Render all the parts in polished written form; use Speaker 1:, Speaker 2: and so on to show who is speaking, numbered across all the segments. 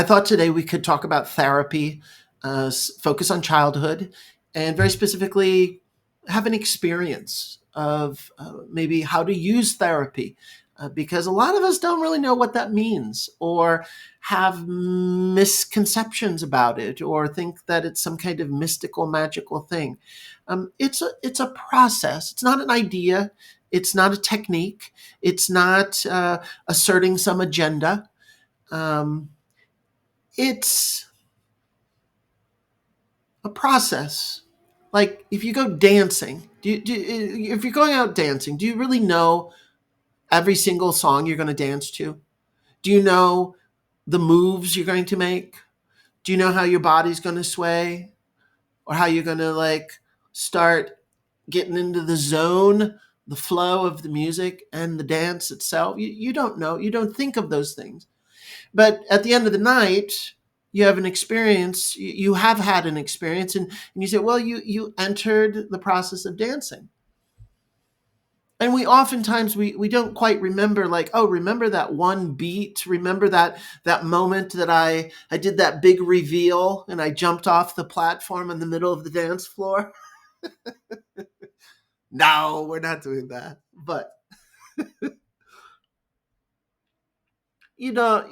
Speaker 1: I thought today we could talk about therapy, focus on childhood, and very specifically have an experience of maybe how to use therapy. Because a lot of us don't really know what that means or have misconceptions about it or think that it's some kind of mystical, magical thing. It's a process. It's not an idea. It's not a technique. It's not asserting some agenda. Um, it's a process. Like if you go dancing, if you're going out dancing, do you really know every single song you're going to dance to? Do you know the moves you're going to make? Do you know how your body's going to sway or how you're going to start getting into the zone, the flow of the music and the dance itself? You don't know. You don't think of those things. But at the end of the night, you have an experience, you have had an experience, and you say, well, you entered the process of dancing. And we oftentimes we don't quite remember, like, oh, remember that one beat, remember that moment that I did that big reveal and I jumped off the platform in the middle of the dance floor. No, we're not doing that. But you know,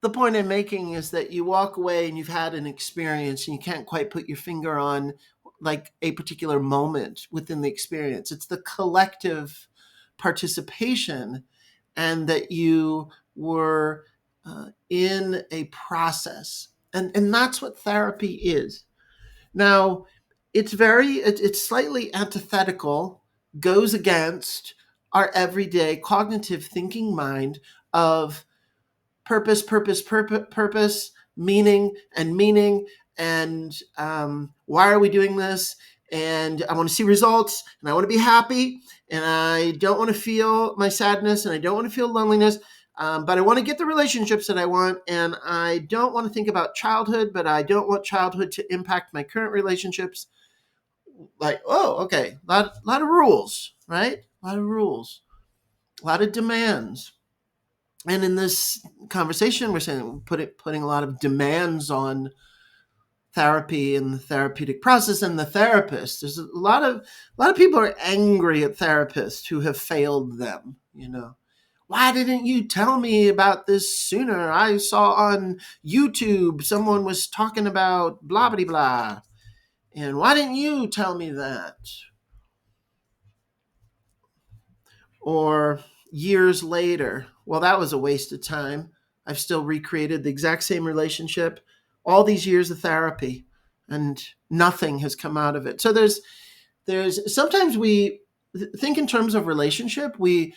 Speaker 1: the point I'm making is that you walk away and you've had an experience and you can't quite put your finger on like a particular moment within the experience. It's the collective participation and that you were in a process. And that's what therapy is. Now, it's slightly antithetical, goes against our everyday cognitive thinking mind of purpose, meaning, and why are we doing this? And I want to see results, and I want to be happy, and I don't want to feel my sadness, and I don't want to feel loneliness. But I want to get the relationships that I want, and I don't want to think about childhood, but I don't want childhood to impact my current relationships. Like, oh, okay, lot of rules, right? A lot of rules, a lot of demands. And in this conversation, we're saying putting a lot of demands on therapy and the therapeutic process and the therapist. There's a lot of people are angry at therapists who have failed them. Why didn't you tell me about this sooner? I saw on YouTube someone was talking about blah blah blah, and why didn't you tell me that? Or years later, well, that was a waste of time. I've still recreated the exact same relationship, all these years of therapy, and nothing has come out of it. So there's sometimes we think in terms of relationship. We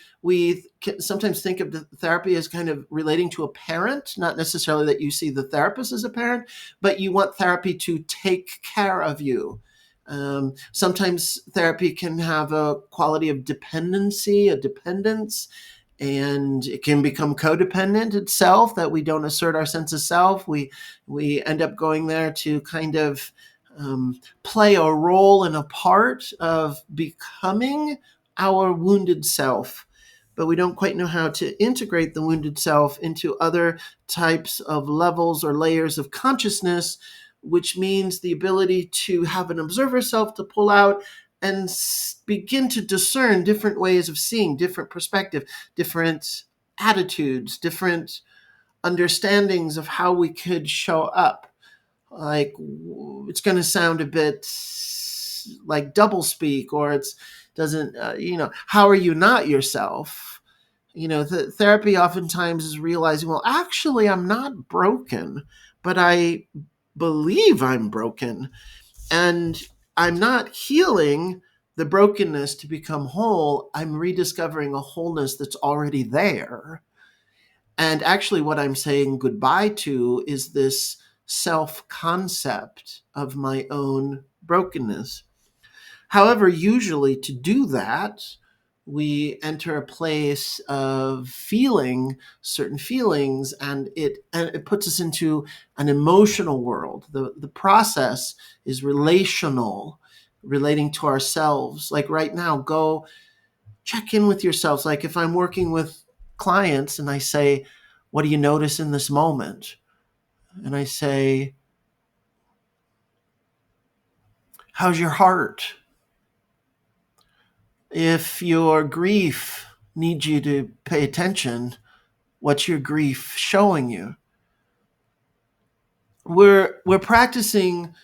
Speaker 1: sometimes think of the therapy as kind of relating to a parent, not necessarily that you see the therapist as a parent, but you want therapy to take care of you. Sometimes therapy can have a quality of dependency, a dependence, and it can become codependent itself, that we don't assert our sense of self. We end up going there to kind of play a role and a part of becoming our wounded self. But we don't quite know how to integrate the wounded self into other types of levels or layers of consciousness, which means the ability to have an observer self to pull out and begin to discern different ways of seeing, different perspective, different attitudes, different understandings of how we could show up. Like, it's going to sound a bit like doublespeak, or it's doesn't, how are you not yourself? The therapy oftentimes is realizing, well, actually, I'm not broken, but I believe I'm broken, and I'm not healing the brokenness to become whole. I'm rediscovering a wholeness that's already there. And actually, what I'm saying goodbye to is this self concept of my own brokenness. However, usually to do that, we enter a place of feeling certain feelings, and it puts us into an emotional world. The process is relational, relating to ourselves. Like right now, go check in with yourselves. Like if I'm working with clients and I say, What do you notice in this moment? And I say, how's your heart? If your grief needs you to pay attention, what's your grief showing you? We're practicing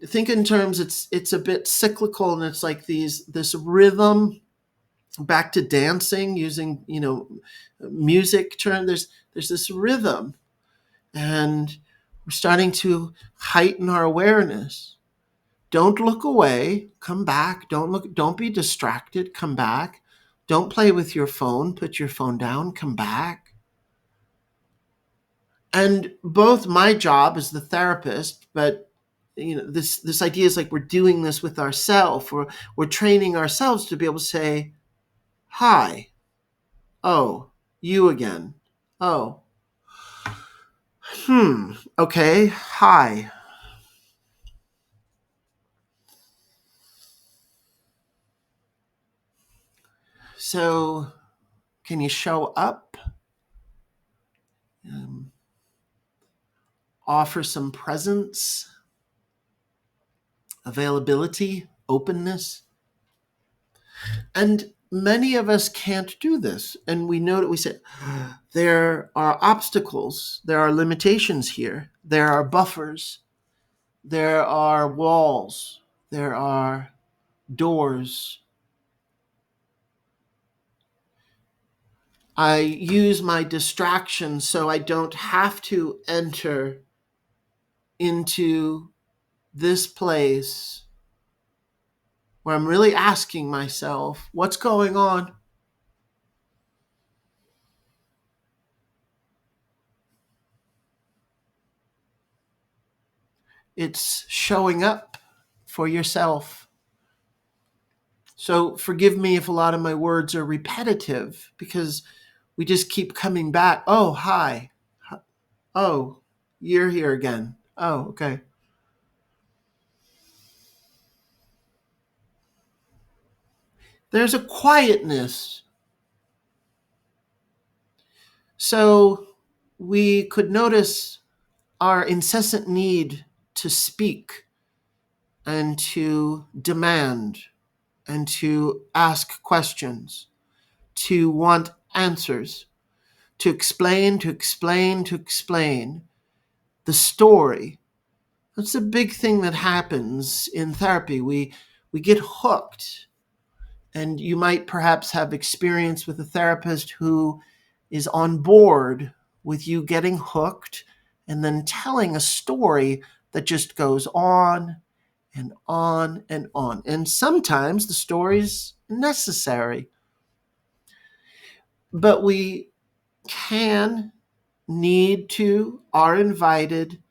Speaker 1: think in terms, it's a bit cyclical, and it's like this rhythm, back to dancing using music turn. There's this rhythm, and we're starting to heighten our awareness. Don't look away, come back. Don't be distracted, come back. Don't play with your phone, put your phone down, come back. And both my job as the therapist, but this idea is like we're doing this with ourselves. We're training ourselves to be able to say, hi. Oh, you again. Oh. Okay. Hi. So, can you show up? Um, Offer some presence, availability, openness. And many of us can't do this. And we know that we say, there are obstacles, there are limitations here, there are buffers, there are walls, there are doors. I use my distractions so I don't have to enter into this place where I'm really asking myself, what's going on? It's showing up for yourself. So forgive me if a lot of my words are repetitive, because we just keep coming back. Oh, hi. Oh, you're here again. Oh, okay. There's a quietness. So we could notice our incessant need to speak and to demand and to ask questions, to want answers, to explain, to explain, to explain the story. That's a big thing that happens in therapy. We get hooked. And you might perhaps have experience with a therapist who is on board with you getting hooked and then telling a story that just goes on and on and on. And sometimes the story's necessary. But we can, need to, are invited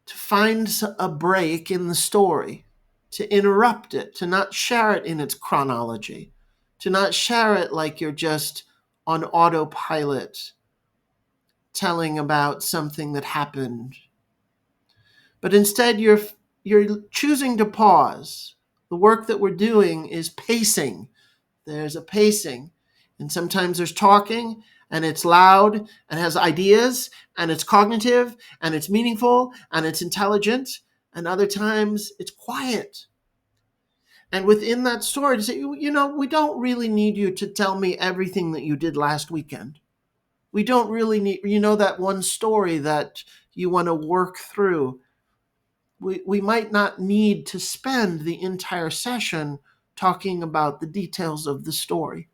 Speaker 1: to find a break in the story, to interrupt it, to not share it in its chronology, to not share it like you're just on autopilot telling about something that happened. But instead you're choosing to pause. The work that we're doing is pacing. There's a pacing. And sometimes there's talking, and it's loud and has ideas, and it's cognitive and it's meaningful and it's intelligent. And other times it's quiet. And within that story, to say, we don't really need you to tell me everything that you did last weekend. We don't really need, that one story that you want to work through. We might not need to spend the entire session talking about the details of the story.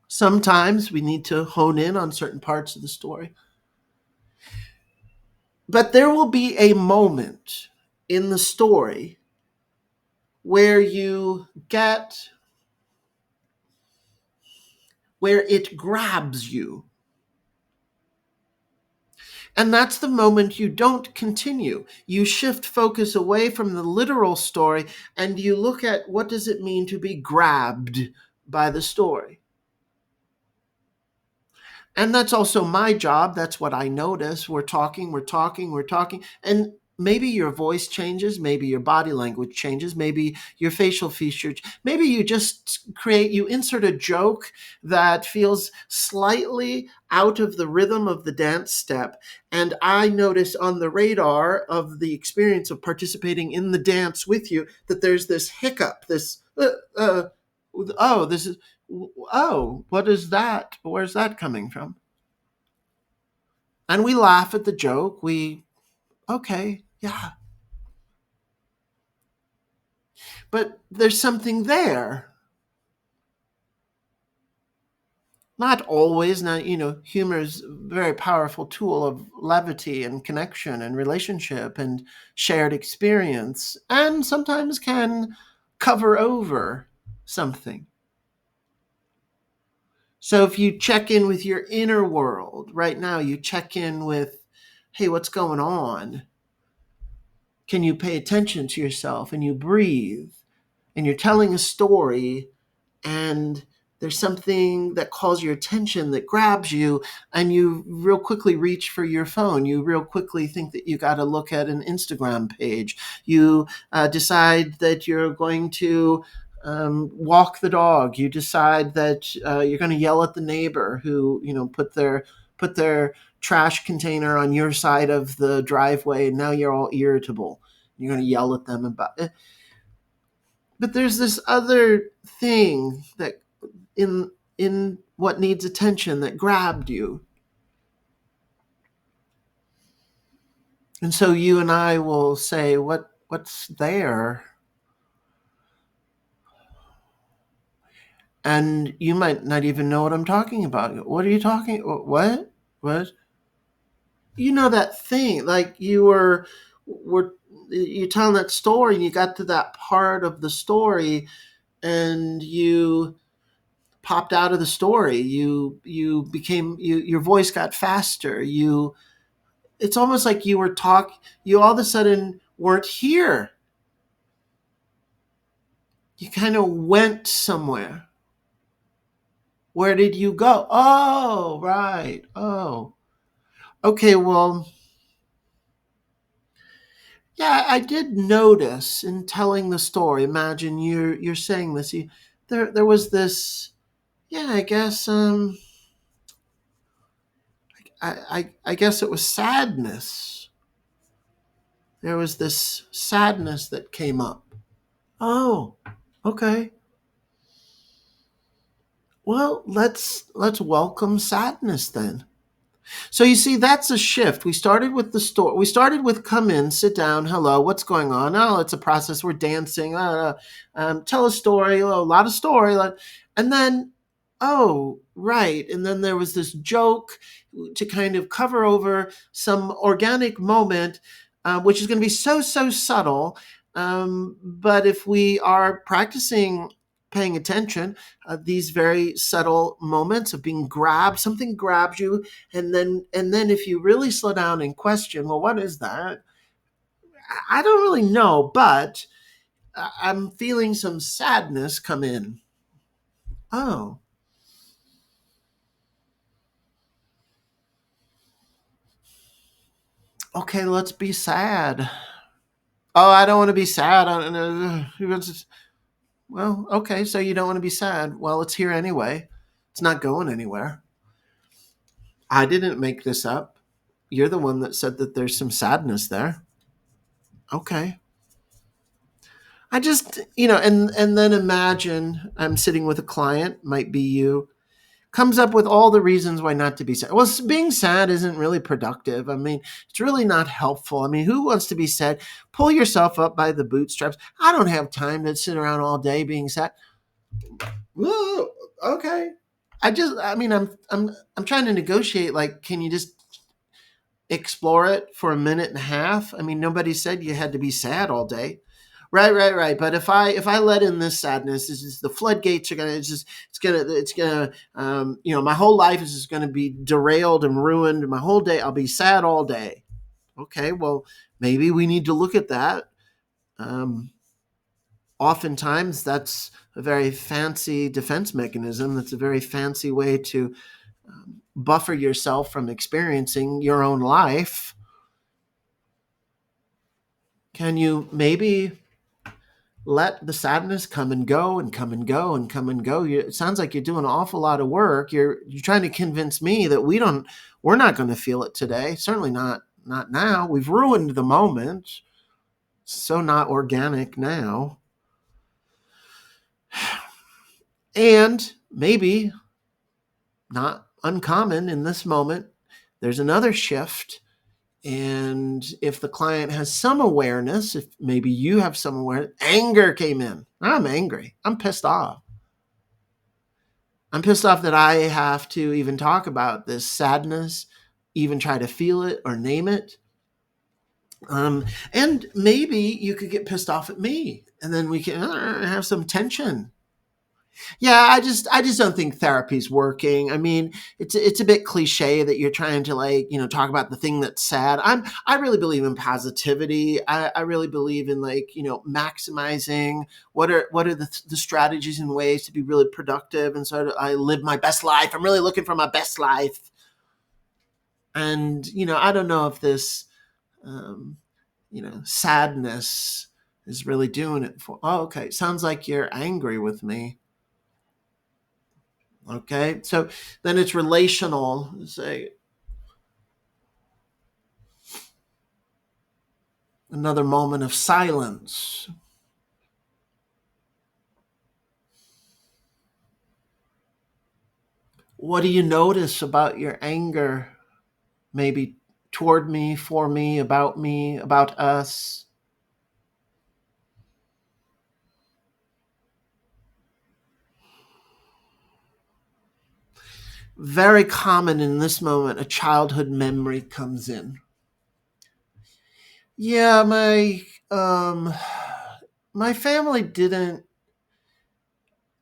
Speaker 1: Sometimes we need to hone in on certain parts of the story. But there will be a moment in the story where where it grabs you. And that's the moment you don't continue. You shift focus away from the literal story and you look at, what does it mean to be grabbed by the story? And that's also my job. That's what I notice. We're talking. And maybe your voice changes, maybe your body language changes, maybe your facial features, maybe you just you insert a joke that feels slightly out of the rhythm of the dance step. And I notice on the radar of the experience of participating in the dance with you that there's this hiccup, this, oh, this is, oh, what is that? Where's that coming from? And we laugh at the joke. Okay, yeah. But there's something there. Not always. Now, humor is a very powerful tool of levity and connection and relationship and shared experience, and sometimes can cover over something. So if you check in with your inner world right now, you check in with, hey, what's going on? Can you pay attention to yourself and you breathe and you're telling a story and there's something that calls your attention that grabs you and you real quickly reach for your phone, you real quickly think that you got to look at an Instagram page, you decide that you're going to walk the dog, you decide that you're going to yell at the neighbor who put their trash container on your side of the driveway, and now you're all irritable, you're going to yell at them about it. But there's this other thing that in what needs attention that grabbed you. And so you and I will say, what's there? And you might not even know what I'm talking about. What are you talking? What? What? That thing, like were you telling that story and you got to that part of the story and you popped out of the story. You became your voice got faster. It's almost like you all of a sudden weren't here. You kind of went somewhere. Where did you go? Oh, right. Oh. Okay, well, yeah, I did notice in telling the story. Imagine you're saying this. There was this, yeah, I guess I guess it was sadness. There was this sadness that came up. Oh, okay. Well, let's welcome sadness then. So you see, that's a shift. We started with the story. We started with come in, sit down, hello, what's going on? Oh, it's a process. We're dancing. Tell a story. A lot of story. And then, oh, right. And then there was this joke to kind of cover over some organic moment, which is going to be so subtle. But if we are practicing paying attention, these very subtle moments of being grabbed, something grabs you, and then if you really slow down and question, well, what is that? I don't really know, but I'm feeling some sadness come in. Oh, okay, let's be sad. Oh, I don't want to be sad. I don't know. Well, okay, so you don't want to be sad. Well, it's here anyway. It's not going anywhere. I didn't make this up. You're the one that said that there's some sadness there. Okay. I just, and then imagine I'm sitting with a client, might be you, comes up with all the reasons why not to be sad. Well, being sad isn't really productive. I mean, it's really not helpful. I mean, who wants to be sad? Pull yourself up by the bootstraps. I don't have time to sit around all day being sad. Whoa, okay. I'm trying to negotiate. Like, can you just explore it for a minute and a half? I mean, nobody said you had to be sad all day. Right. But if I let in this sadness, it's just the floodgates are gonna. It's gonna. My whole life is just gonna be derailed and ruined. My whole day, I'll be sad all day. Okay, well, maybe we need to look at that. Um, Oftentimes, that's a very fancy defense mechanism. That's a very fancy way to buffer yourself from experiencing your own life. Can you maybe let the sadness come and go and come and go and come and go? It sounds like you're doing an awful lot of work. You're trying to convince me that we're not going to feel it today. Certainly not now. We've ruined the moment. So not organic now. And maybe not uncommon in this moment, there's another shift. And if the client has some awareness, if maybe you have some awareness, anger came in. I'm angry. I'm pissed off. I'm pissed off that I have to even talk about this sadness, even try to feel it or name it. And maybe you could get pissed off at me, and then we can have some tension. Yeah, I just don't think therapy's working. I mean, it's a bit cliche that you're trying to, like, talk about the thing that's sad. I really believe in positivity. I really believe in, like, maximizing what are the strategies and ways to be really productive, and so I live my best life. I'm really looking for my best life. And I don't know if this um, sadness is really doing it for. Oh, okay. Sounds like you're angry with me. Okay, so then it's relational. Say another moment of silence. What do you notice about your anger? Maybe toward me, for me, about us. Very common in this moment, a childhood memory comes in. Yeah, um my family didn't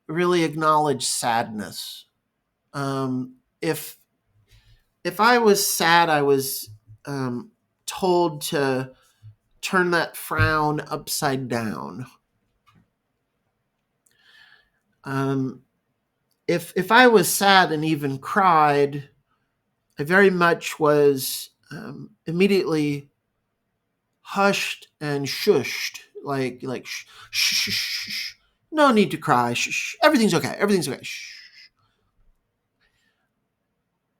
Speaker 1: really acknowledge sadness. If I was sad, I was told to turn that frown upside down. Um, if I was sad and even cried, I very much was immediately hushed and shushed, like shh, shh, shh, shh. No need to cry. Shh, shh. Everything's okay. Everything's okay. Shh.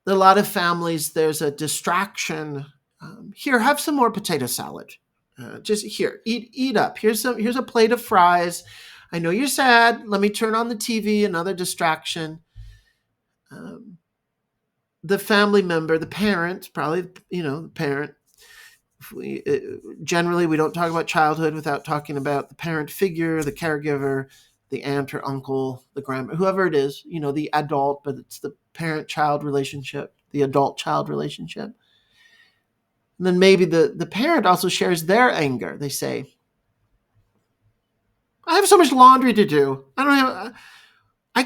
Speaker 1: A lot of families, there's a distraction. Here, have some more potato salad. Just here, eat up. Here's a plate of fries. I know you're sad. Let me turn on the TV. Another distraction. Um, the family member, the parent, probably the parent. Generally, we don't talk about childhood without talking about the parent figure, the caregiver, the aunt or uncle, the grandma, whoever it is. The adult, but it's the parent-child relationship, the adult-child relationship. And then maybe the parent also shares their anger. They say, I have so much laundry to do. I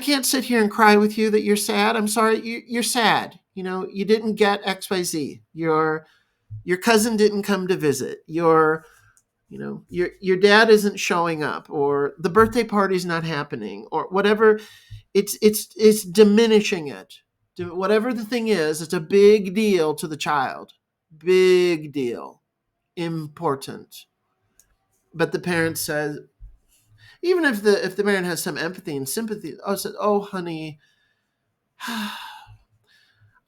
Speaker 1: can't sit here and cry with you that you're sad. I'm sorry, you're sad. You didn't get XYZ. Your cousin didn't come to visit. Your dad isn't showing up, or the birthday party's not happening, or whatever. It's diminishing it. Whatever the thing is, it's a big deal to the child. Big deal. Important. But the parent says, even if the parent has some empathy and sympathy, says, "Oh, honey,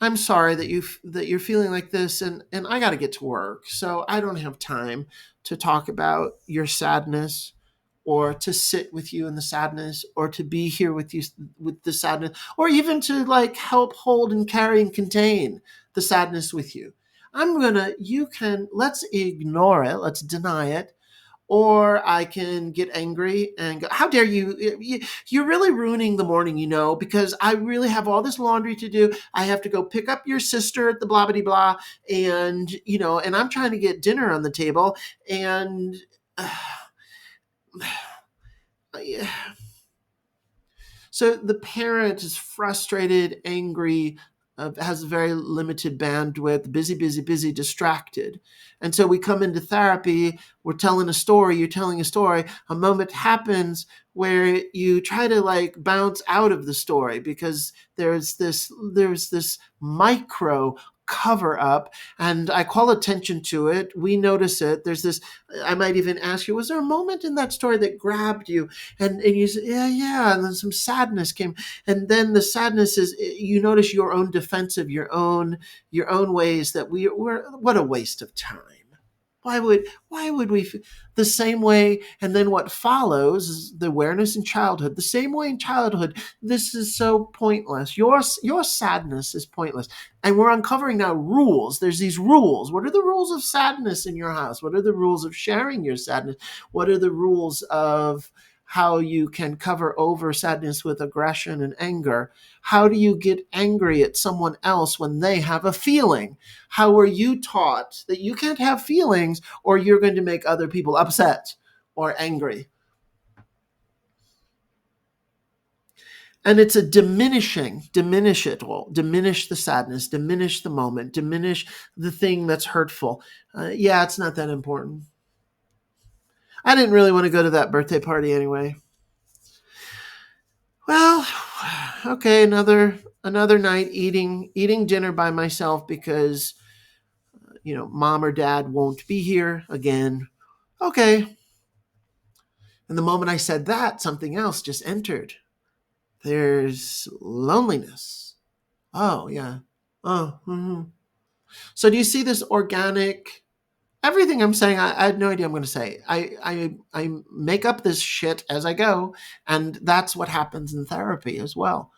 Speaker 1: I'm sorry that you're feeling like this, and I got to get to work, so I don't have time to talk about your sadness, or to sit with you in the sadness, or to be here with you with the sadness, or even to, like, help hold and carry and contain the sadness with you. Let's ignore it, let's deny it, or I can get angry and go, how dare you? You're really ruining the morning, because I really have all this laundry to do. I have to go pick up your sister at the blah, blah, blah. And I'm trying to get dinner on the table. And yeah. So the parent is frustrated, angry, has very limited bandwidth, busy, busy, busy, distracted. And so we come into therapy, we're telling a story, you're telling a story, a moment happens where you try to, like, bounce out of the story because there's this microcosm cover up, and I call attention to it. We notice it. There's this, I might even ask you, was there a moment in that story that grabbed you? And you say, yeah. And then some sadness came. And then the sadness is, you notice your own defensive, your own ways that we're, what a waste of time. Why would we the same way? And then what follows is the awareness in childhood. The same way in childhood, this is so pointless. Your sadness is pointless. And we're uncovering now rules. There's these rules. What are the rules of sadness in your house? What are the rules of sharing your sadness? What are the rules of how you can cover over sadness with aggression and anger? How do you get angry at someone else when they have a feeling? How are you taught that you can't have feelings or you're going to make other people upset or angry? And it's a diminish it all, diminish the sadness, diminish the moment, diminish the thing that's hurtful. Yeah, it's not that important. I didn't really want to go to that birthday party anyway. Well, okay, another night eating dinner by myself because mom or dad won't be here again. Okay. And the moment I said that, something else just entered. There's loneliness. Oh, yeah. Oh, mm-hmm. So do you see this organic? Everything I'm saying, I had no idea I'm going to say. I make up this shit as I go, and that's what happens in therapy as well.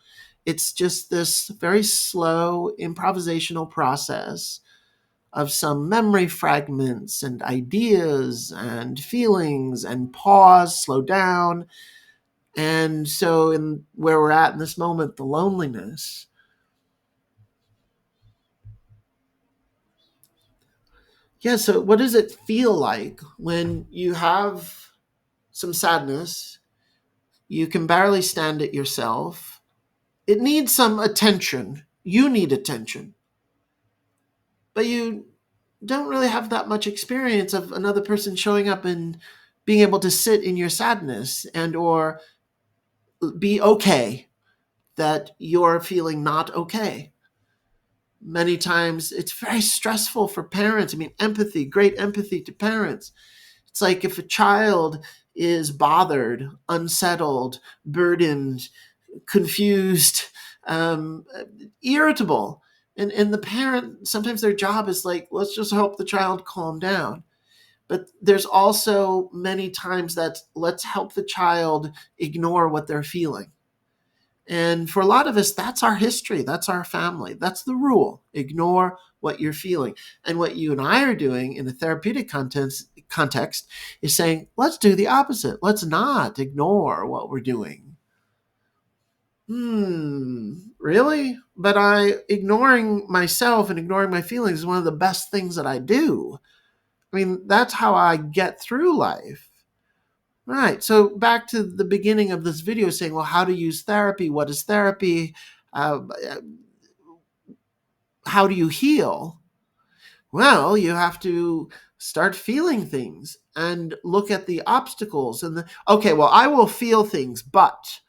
Speaker 1: It's just this very slow improvisational process of some memory fragments and ideas and feelings and pause, slow down. And so in where we're at in this moment, the loneliness. Yeah, so what does it feel like when you have some sadness? You can barely stand it yourself. It needs some attention. You need attention. But you don't really have that much experience of another person showing up and being able to sit in your sadness and or be okay that you're feeling not okay. Many times it's very stressful for parents. I mean, empathy, great empathy to parents. It's like if a child is bothered, unsettled, burdened, confused, um, irritable, and the parent, sometimes their job is like, let's just help the child calm down. But there's also many times that let's help the child ignore what they're feeling. And for a lot of us, that's our history. That's our family. That's the rule. Ignore what you're feeling. And what you and I are doing in a therapeutic context is saying, let's do the opposite. Let's not ignore what we're doing. Really? But ignoring myself and ignoring my feelings is one of the best things that I do. I mean, that's how I get through life. Right. So back to the beginning of this video saying, well, how to use therapy? What is therapy? Uh, how do you heal? Well, you have to start feeling things and look at the obstacles okay, well, I will feel things, but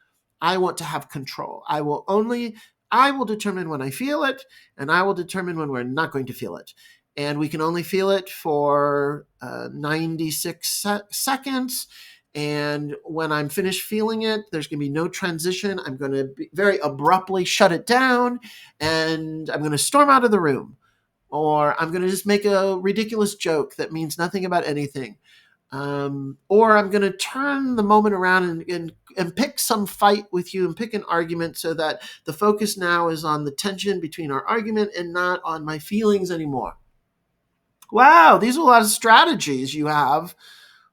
Speaker 1: I want to have control. I will determine when I feel it, and I will determine when we're not going to feel it. And we can only feel it for 96 seconds. And when I'm finished feeling it, there's going to be no transition. I'm going to very abruptly shut it down, and I'm going to storm out of the room. Or I'm going to just make a ridiculous joke that means nothing about anything. Or I'm going to turn the moment around and pick some fight with you and pick an argument so that the focus now is on the tension between our argument and not on my feelings anymore. Wow, these are a lot of strategies you have.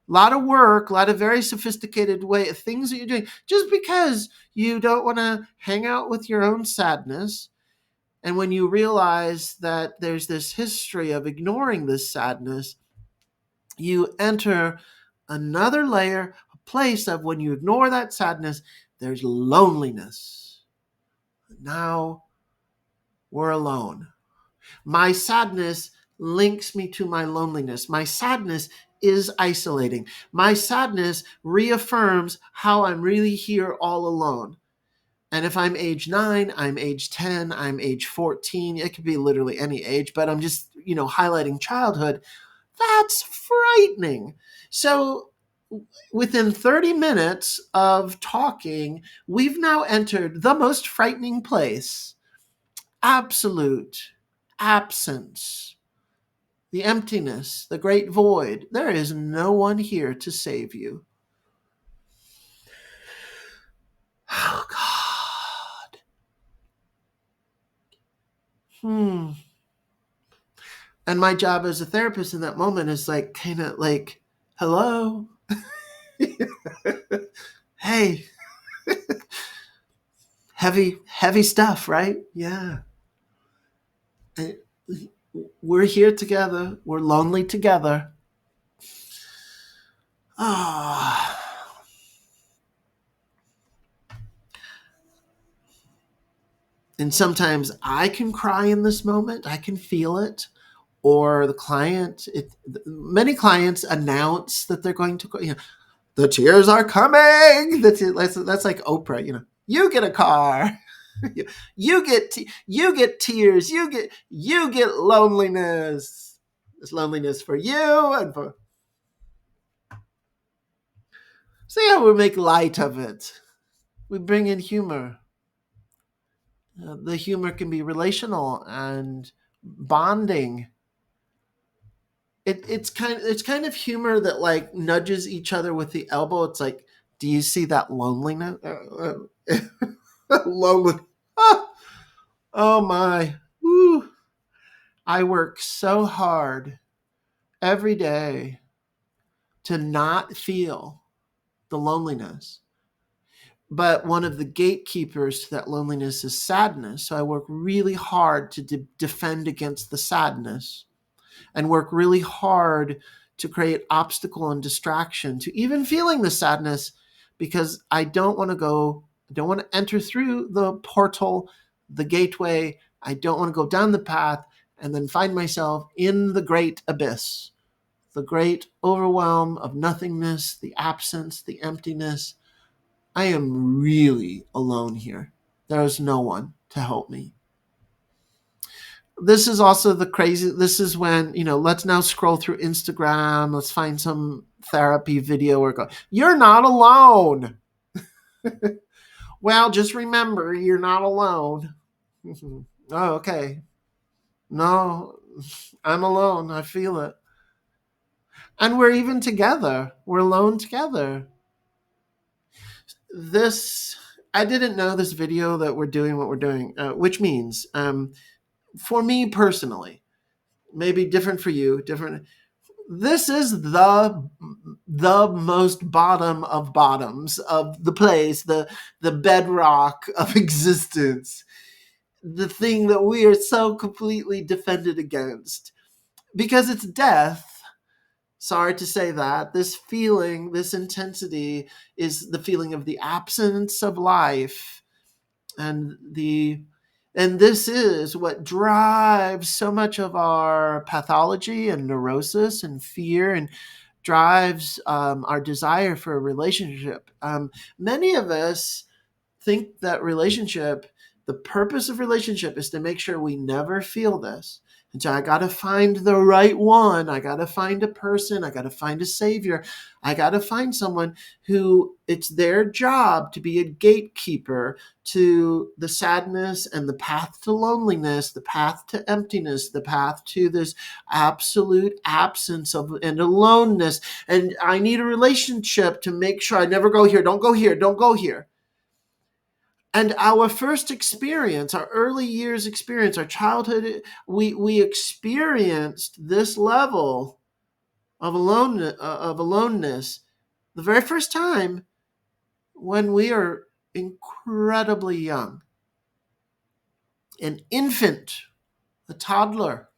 Speaker 1: A lot of work, a lot of very sophisticated things that you're doing just because you don't want to hang out with your own sadness. And when you realize that there's this history of ignoring this sadness, you enter another layer, a place of when you ignore that sadness, there's loneliness. Now we're alone. My sadness links me to my loneliness. My sadness is isolating. My sadness reaffirms how I'm really here all alone. And if I'm age 9, I'm age 10, I'm age 14, it could be literally any age, but I'm just, highlighting childhood. That's frightening. So within 30 minutes of talking, we've now entered the most frightening place: absolute absence, the emptiness, the great void. There is no one here to save you. Oh, God. And my job as a therapist in that moment is like, kind of like, hello? Hey, heavy stuff, right? Yeah. And we're here together. We're lonely together. Ah. And sometimes I can cry in this moment. I can feel it. Or the client, many clients announce that they're going to, the tears are coming. That's like Oprah, you get a car. you get tears. You get loneliness. There's loneliness for you and for. See how we make light of it. We bring in humor. The humor can be relational and bonding. It's kind of humor that like nudges each other with the elbow. It's like, do you see that loneliness? Lonely. Oh, oh my. Woo. I work so hard every day to not feel the loneliness. But one of the gatekeepers to that loneliness is sadness. So I work really hard to defend against the sadness, and work really hard to create obstacle and distraction to even feeling the sadness, because I don't want to enter through the portal, the gateway. I don't want to go down the path and then find myself in the great abyss, the great overwhelm of nothingness, the absence, the emptiness. I am really alone here. There is no one to help me. This is also this is when, let's now scroll through Instagram. Let's find some therapy video or go, you're not alone. Well, just remember, you're not alone. Oh, okay. No, I'm alone. I feel it. And we're even together. We're alone together. I didn't know this video that we're doing what we're doing, which means, for me personally, maybe different for you, different. This is the most bottom of bottoms of the place, the bedrock of existence, the thing that we are so completely defended against, because it's death. Sorry to say that. This feeling, this intensity, is the feeling of the absence of life, and this is what drives so much of our pathology and neurosis and fear, and drives our desire for a relationship. Many of us think that the purpose of relationship is to make sure we never feel this. And so I got to find the right one. I got to find a person. I got to find a savior. I got to find someone who it's their job to be a gatekeeper to the sadness and the path to loneliness, the path to emptiness, the path to this absolute absence of and aloneness. And I need a relationship to make sure I never go here. Don't go here. Don't go here. And our first experience, our early years experience, our childhood, we experienced this level of aloneness the very first time when we are incredibly young. An infant, a toddler.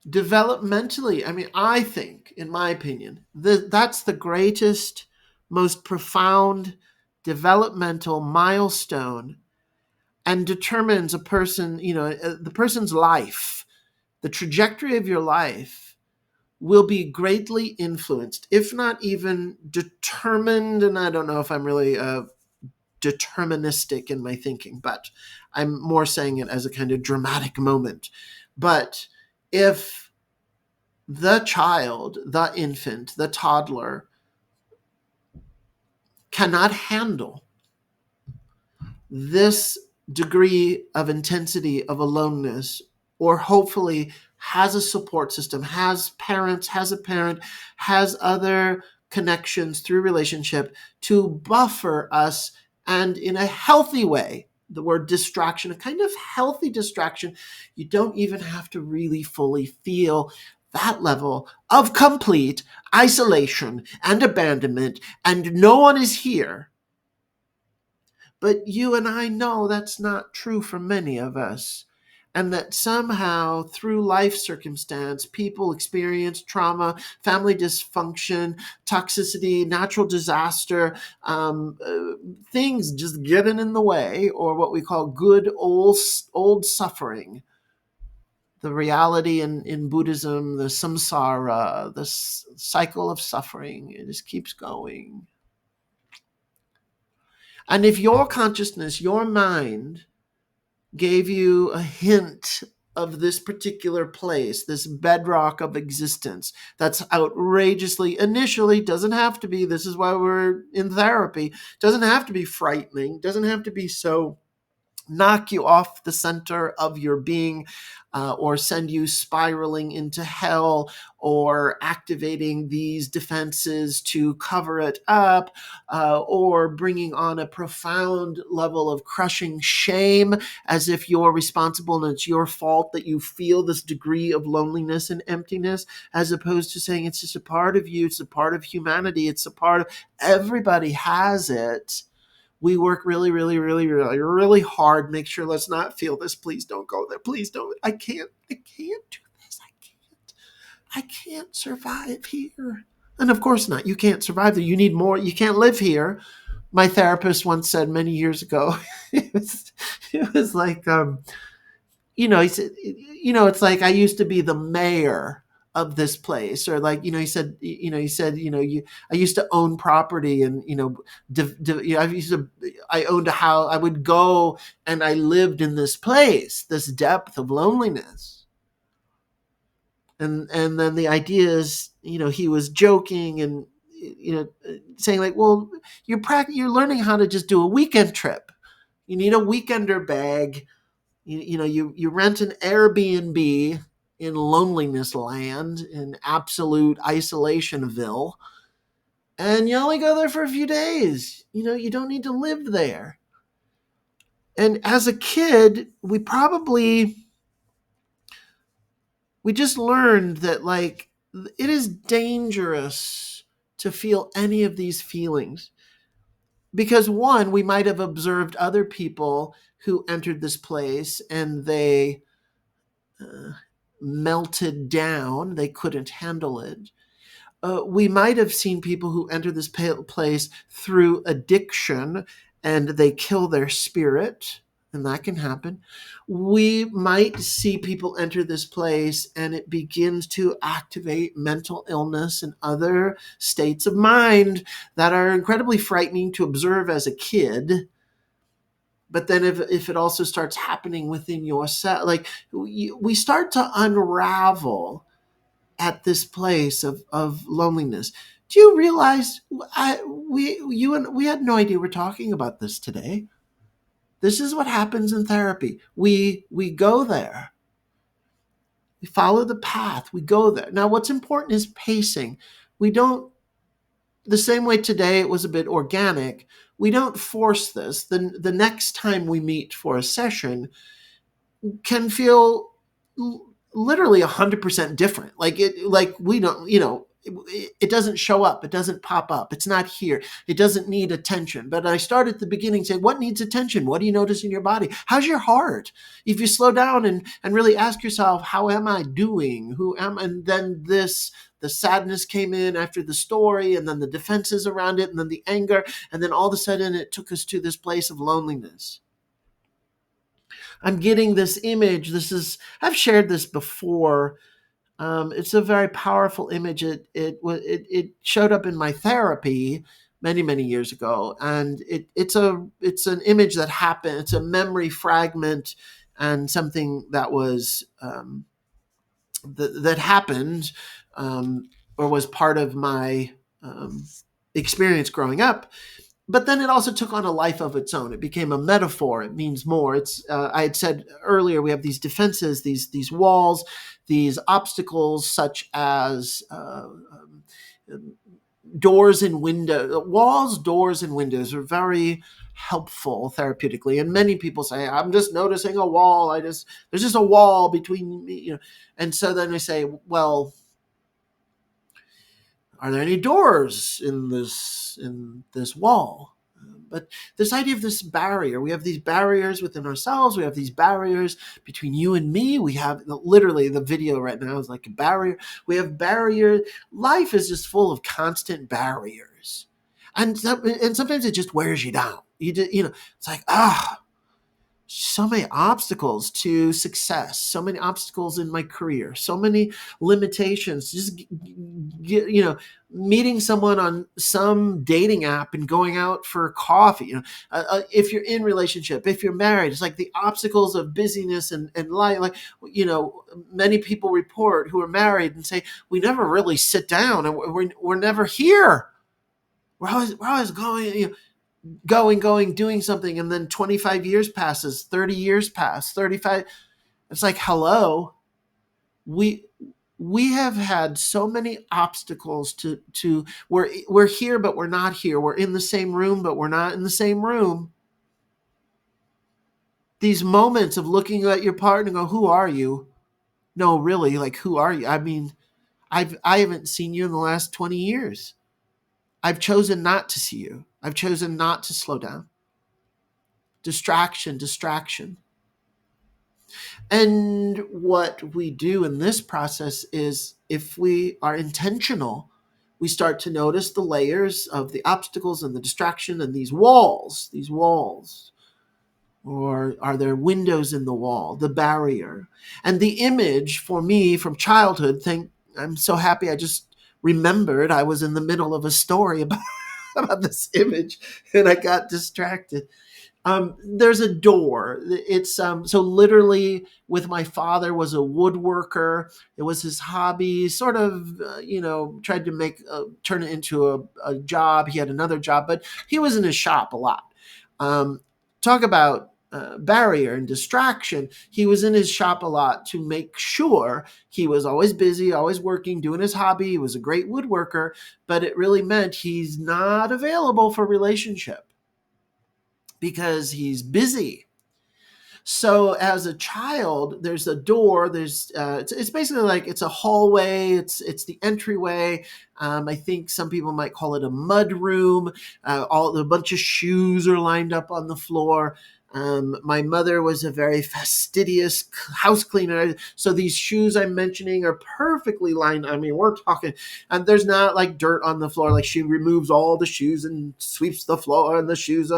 Speaker 1: Developmentally, I think, in my opinion, that's the greatest, most profound developmental milestone, and determines a person, the person's life, the trajectory of your life will be greatly influenced, if not even determined. And I don't know if I'm really deterministic in my thinking, but I'm more saying it as a kind of dramatic moment. But if the child, the infant, the toddler cannot handle this degree of intensity of aloneness, or hopefully has a support system, has parents, has a parent, has other connections through relationship to buffer us, and in a healthy way, the word distraction, a kind of healthy distraction. You don't even have to really fully feel that level of complete isolation and abandonment, and no one is here. But you and I know that's not true for many of us. And that somehow, through life circumstance, people experience trauma, family dysfunction, toxicity, natural disaster, things just getting in the way, or what we call good old suffering. The reality in Buddhism, the samsara, the cycle of suffering, it just keeps going. And if your consciousness, your mind, gave you a hint of this particular place, this bedrock of existence that's outrageously, initially, doesn't have to be, this is why we're in therapy, doesn't have to be frightening, doesn't have to be so knock you off the center of your being, or send you spiraling into hell, or activating these defenses to cover it up, or bringing on a profound level of crushing shame, as if you're responsible and it's your fault that you feel this degree of loneliness and emptiness, as opposed to saying it's just a part of you, it's a part of humanity, it's a part of everybody has it. We work really, really, really, really, really hard. Make sure, let's not feel this. Please don't go there. Please don't. I can't do this. I can't survive here. And of course not. You can't survive there. You need more. You can't live here. My therapist once said many years ago, it was like, he said, it's like I used to be the mayor of this place, or like, I used to own property, and I owned a house. I would go and I lived in this place, this depth of loneliness, and then the idea is, he was joking and saying like, well, you're learning how to just do a weekend trip. You need a weekender bag. You rent an Airbnb in loneliness land, in absolute isolationville, and you only go there for a few days. You don't need to live there. And as a kid, we just learned that, like, it is dangerous to feel any of these feelings, because one, we might have observed other people who entered this place and they melted down. They couldn't handle it. We might have seen people who enter this place through addiction and they kill their spirit, and that can happen. We might see people enter this place and it begins to activate mental illness and other states of mind that are incredibly frightening to observe as a kid. But then if it also starts happening within yourself, like we start to unravel at this place of loneliness. Do you realize we had no idea we're talking about this today? This is what happens in therapy. We go there. We follow the path. We go there. Now, what's important is pacing. We don't, the same way today it was a bit organic, we don't force this. The next time we meet for a session can feel literally 100% different. Like we don't, it doesn't show up. It doesn't pop up. It's not here. It doesn't need attention. But I start at the beginning saying, what needs attention? What do you notice in your body? How's your heart? If you slow down and really ask yourself, how am I doing? Who am I? And then the sadness came in after the story, and then the defenses around it, and then the anger. And then all of a sudden it took us to this place of loneliness. I'm getting this image. I've shared this before. It's a very powerful image. It showed up in my therapy many years ago, and it's an image that happened. It's a memory fragment, and something that was that happened, um, or was part of my um, experience growing up. But then it also took on a life of its own. It became a metaphor. It means more. It's I had said earlier, we have these defenses, these walls, these obstacles, such as doors and windows. Walls, doors, and windows are very helpful therapeutically. And many people say, "I'm just noticing a wall. There's just a wall between me." And so then we say, "Well, are there any doors in this wall?" But this idea of this barrier, we have these barriers within ourselves. We have these barriers between you and me. We have literally the video right now is like a barrier. We have barrier. Life is just full of constant barriers, and sometimes it just wears you down. It's like so many obstacles to success, so many obstacles in my career, so many limitations. Just meeting someone on some dating app and going out for coffee. If you're in relationship, if you're married, it's like the obstacles of busyness and life. Like many people report who are married and say we never really sit down, and we're never here. We're always going. Going, doing something, and then 25 years passes, 30 years pass, 35. It's like, hello, we have had so many obstacles to we're here, but we're not here. We're in the same room, but we're not in the same room. These moments of looking at your partner and go, who are you? No, really, like, who are you? I mean, I haven't seen you in the last 20 years. I've chosen not to see you. I've chosen not to slow down. Distraction. And what we do in this process is, if we are intentional, we start to notice the layers of the obstacles and the distraction and these walls. Or are there windows in the wall, the barrier? And the image for me from childhood, I'm so happy I just remembered I was in the middle of a story about this image and I got distracted. There's a door. It's so literally with my father was a woodworker. It was his hobby. Sort of, tried to turn it into a job. He had another job, but he was in his shop a lot. Talk about barrier and distraction. He was in his shop a lot to make sure he was always busy, always working, doing his hobby. He was a great woodworker, but it really meant he's not available for relationship because he's busy. So as a child, there's a door. It's basically like it's a hallway. It's the entryway. I think some people might call it a mud room. A bunch of shoes are lined up on the floor. My mother was a very fastidious house cleaner, so these shoes I'm mentioning are perfectly lined. I mean, we're talking, and there's not like dirt on the floor. Like, she removes all the shoes and sweeps the floor and the shoes.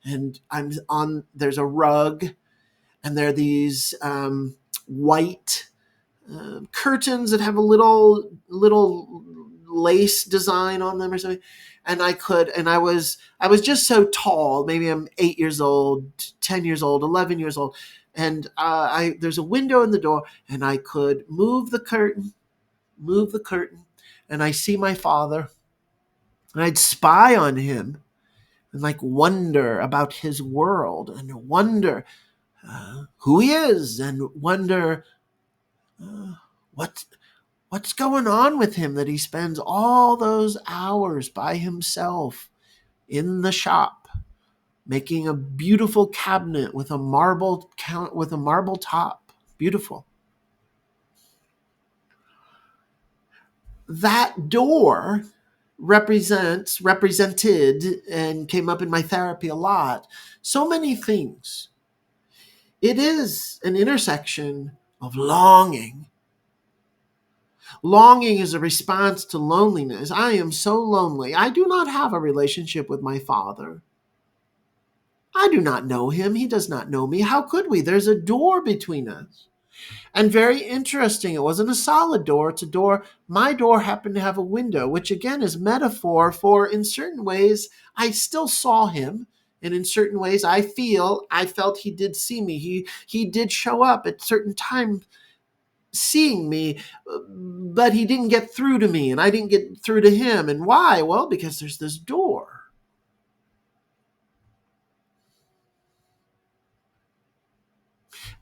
Speaker 1: And there's a rug, and there are these white curtains that have a little lace design on them or something. And I was just so tall. Maybe I'm 8 years old, 10 years old, 11 years old. And there's a window in the door, and I could move the curtain, and I see my father, and I'd spy on him and like wonder about his world, and wonder who he is, and wonder what's going on with him that he spends all those hours by himself in the shop making a beautiful cabinet with a marble top. Beautiful. That door represented and came up in my therapy a lot. So many things. It is an intersection of longing. Longing is a response to loneliness. I am so lonely. I do not have a relationship with my father. I do not know him. He does not know me. How could we? There's a door between us. And very interesting, it wasn't a solid door, it's a door. My door happened to have a window, which again is metaphor for, in certain ways, I still saw him. And in certain ways, I felt he did see me. He did show up at certain times seeing me, but he didn't get through to me and I didn't get through to him. And why? Well, because there's this door.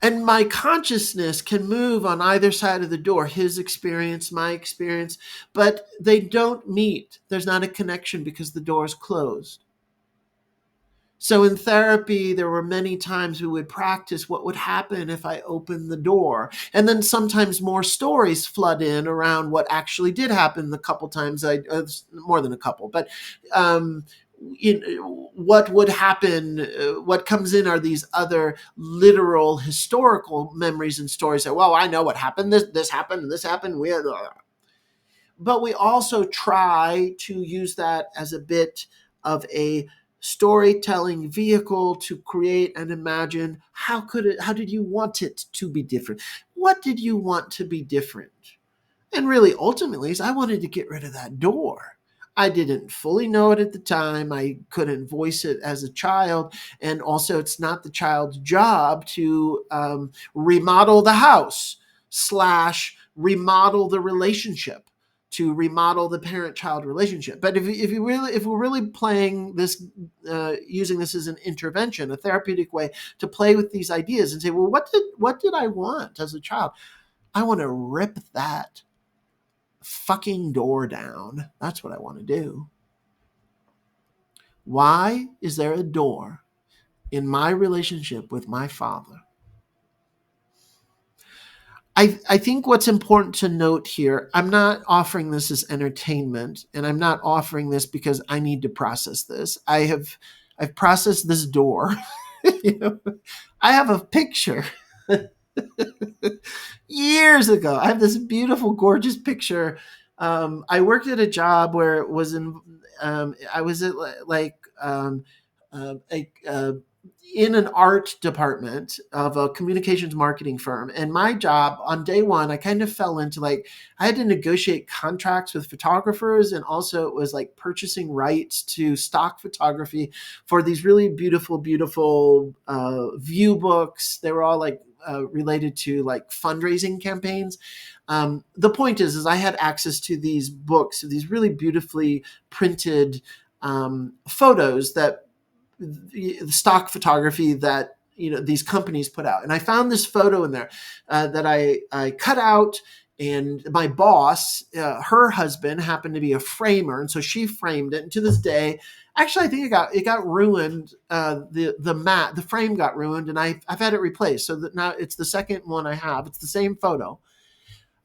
Speaker 1: And my consciousness can move on either side of the door, his experience, my experience, but they don't meet. There's not a connection because the door is closed. So in therapy, there were many times we would practice what would happen if I opened the door. And then sometimes more stories flood in around what actually did happen the couple times more than a couple, but um, what would happen, what comes in are these other literal historical memories and stories that, well, I know what happened. This happened, and this happened. But we also try to use that as a bit of a storytelling vehicle to create and imagine how did you want it to be different? What did you want to be different? And really, ultimately, is I wanted to get rid of that door. I didn't fully know it at the time. I couldn't voice it as a child. And also, it's not the child's job to remodel the house slash remodel the relationship, to remodel the parent-child relationship. But if we're really playing this, using this as an intervention, a therapeutic way to play with these ideas and say, well, what did I want as a child? I want to rip that fucking door down. That's what I want to do. Why is there a door in my relationship with my father? I think what's important to note here, I'm not offering this as entertainment, and I'm not offering this because I need to process this. I've processed this door. You know, I have a picture years ago. I have this beautiful, gorgeous picture. I worked at a job where it was in. I was at like a in an art department of a communications marketing firm. And my job on day one, I kind of fell into like, I had to negotiate contracts with photographers. And also it was like purchasing rights to stock photography for these really beautiful, beautiful view books. They were all like related to like fundraising campaigns. The point is I had access to these books, these really beautifully printed photos that the stock photography that these companies put out. And I found this photo in there that I cut out. And my boss, her husband, happened to be a framer, and so she framed it. And to this day, actually, I think it got ruined. The frame got ruined, and I've had it replaced. So that now it's the second one I have. It's the same photo,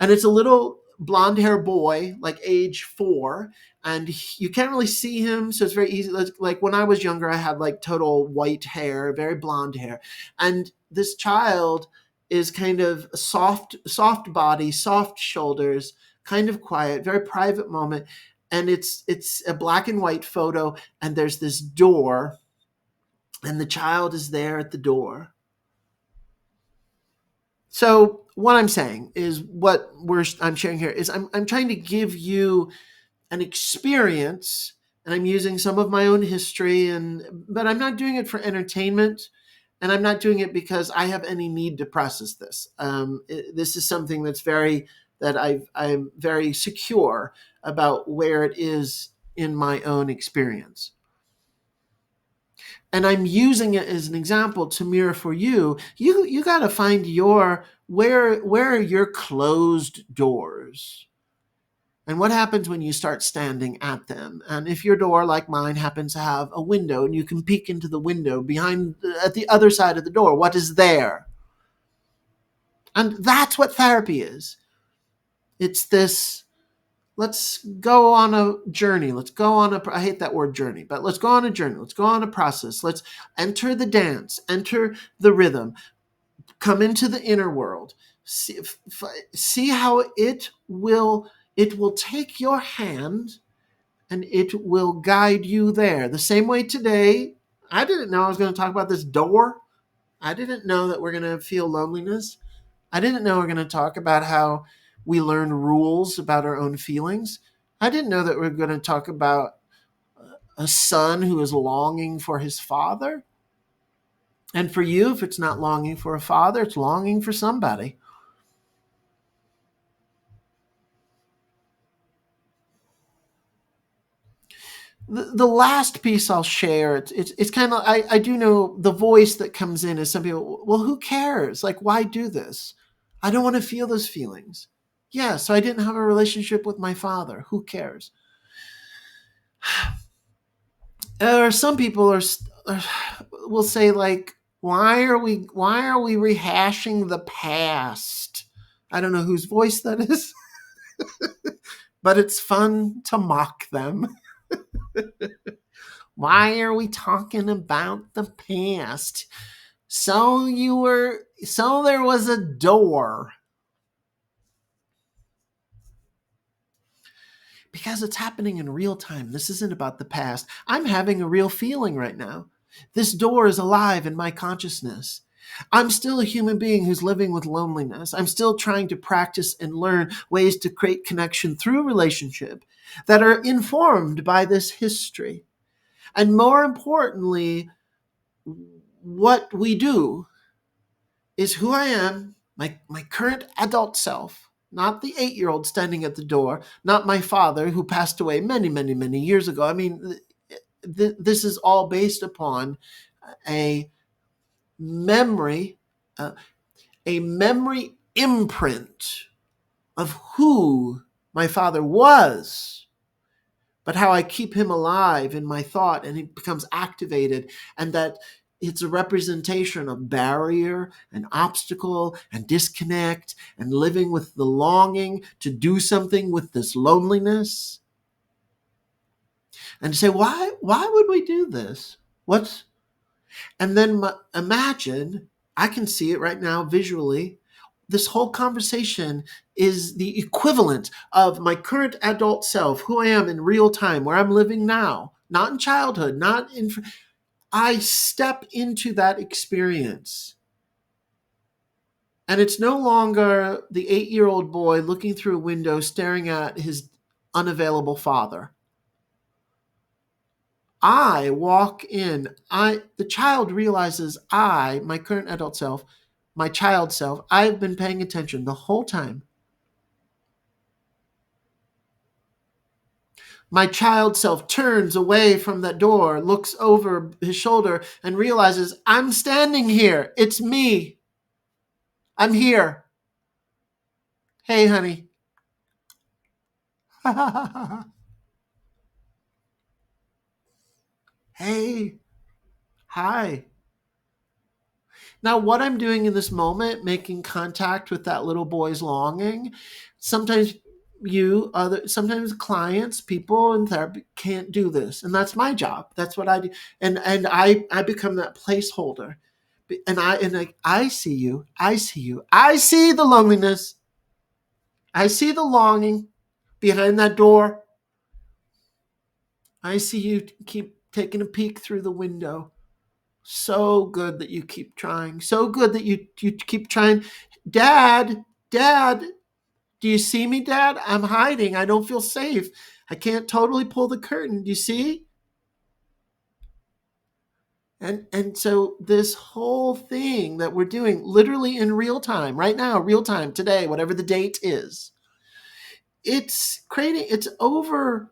Speaker 1: and it's a little blonde hair boy, like age 4, and you can't really see him, so it's very easy. Like when I was younger, I had like total white hair, very blonde hair, and this child is kind of soft body, soft shoulders, kind of quiet, very private moment, and it's a black and white photo, and there's this door, and the child is there at the door. So what I'm saying is I'm sharing here is I'm trying to give you an experience, and I'm using some of my own history, but I'm not doing it for entertainment, and I'm not doing it because I have any need to process this. This is something I'm very secure about where it is in my own experience. And I'm using it as an example to mirror for you. You got to find where are your closed doors, and what happens when you start standing at them. And if your door, like mine, happens to have a window, and you can peek into the window at the other side of the door, what is there? And that's what therapy is. It's this. Let's go on a journey. I hate that word journey, but let's go on a journey. Let's go on a process. Let's enter the dance, enter the rhythm, come into the inner world. See how it will take your hand and it will guide you there. The same way today, I didn't know I was going to talk about this door. I didn't know that we're going to feel loneliness. I didn't know we are going to talk about how we learn rules about our own feelings. I didn't know that we are going to talk about a son who is longing for his father. And for you, if it's not longing for a father, it's longing for somebody. The last piece I'll share, it's kind of, I do know the voice that comes in is some people, well, who cares? Like, why do this? I don't want to feel those feelings. Yeah, so I didn't have a relationship with my father. Who cares? Or some people will say like, why are we rehashing the past? I don't know whose voice that is, but it's fun to mock them. Why are we talking about the past? So there was a door. Because it's happening in real time. This isn't about the past. I'm having a real feeling right now. This door is alive in my consciousness. I'm still a human being who's living with loneliness. I'm still trying to practice and learn ways to create connection through relationship that are informed by this history. And more importantly, what we do is who I am, my current adult self, not the 8-year-old standing at the door, not my father who passed away many, many, many years ago. I mean, this is all based upon a memory, uh, a memory imprint of who my father was, but how I keep him alive in my thought and he becomes activated, and that it's a representation of barrier and obstacle and disconnect and living with the longing to do something with this loneliness. And say, why would we do this? What's And then imagine, I can see it right now visually. This whole conversation is the equivalent of my current adult self, who I am in real time, where I'm living now, not in childhood, not in. I step into that experience. And it's no longer the 8-year-old boy looking through a window staring at his unavailable father. I walk in. The child realizes my current adult self, my child self, I've been paying attention the whole time. My child self turns away from that door, looks over his shoulder, and realizes I'm standing here. It's me. I'm here. Hey, honey. Hey. Hi. Now, what I'm doing in this moment, making contact with that little boy's longing, sometimes sometimes clients, people in therapy can't do this. And that's my job. That's what I do. And I become that placeholder. And I see you. I see you. I see the loneliness. I see the longing behind that door. I see you keep taking a peek through the window. So good that you keep trying. So good that you keep trying. Dad, Dad, do you see me, Dad? I'm hiding. I don't feel safe. I can't totally pull the curtain. Do you see? And so this whole thing that we're doing literally in real time, right now, real time, today, whatever the date is, it's overwriting,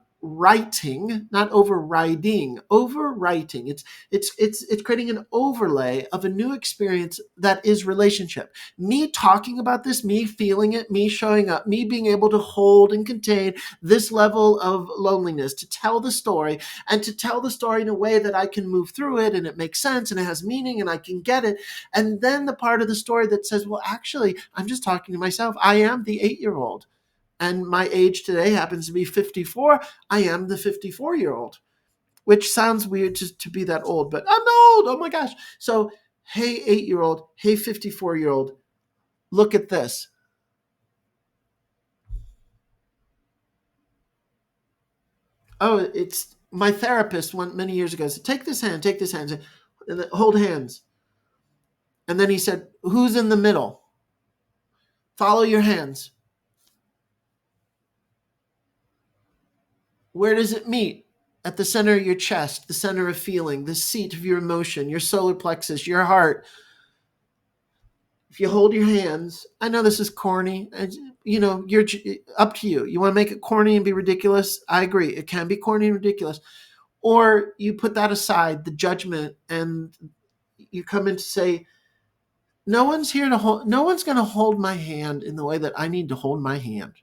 Speaker 1: not overriding, overwriting. It's creating an overlay of a new experience that is relationship. Me talking about this, me feeling it, me showing up, me being able to hold and contain this level of loneliness, to tell the story, and to tell the story in a way that I can move through it and it makes sense and it has meaning and I can get it. And then the part of the story that says, well, actually, I'm just talking to myself. I am the 8-year-old. And my age today happens to be 54. I am the 54-year-old, which sounds weird to be that old, but I'm old. Oh my gosh. So, hey, 8-year-old, hey, 54-year-old, look at this. Oh, it's my therapist went many years ago said, take this hand, and hold hands. And then he said, who's in the middle? Follow your hands. Where does it meet? At the center of your chest, the center of feeling, the seat of your emotion, your solar plexus, your heart. If you hold your hands, I know this is corny. You're up to you. You want to make it corny and be ridiculous? I agree. It can be corny and ridiculous. Or you put that aside, the judgment, and you come in to say, no one's going to hold my hand in the way that I need to hold my hand.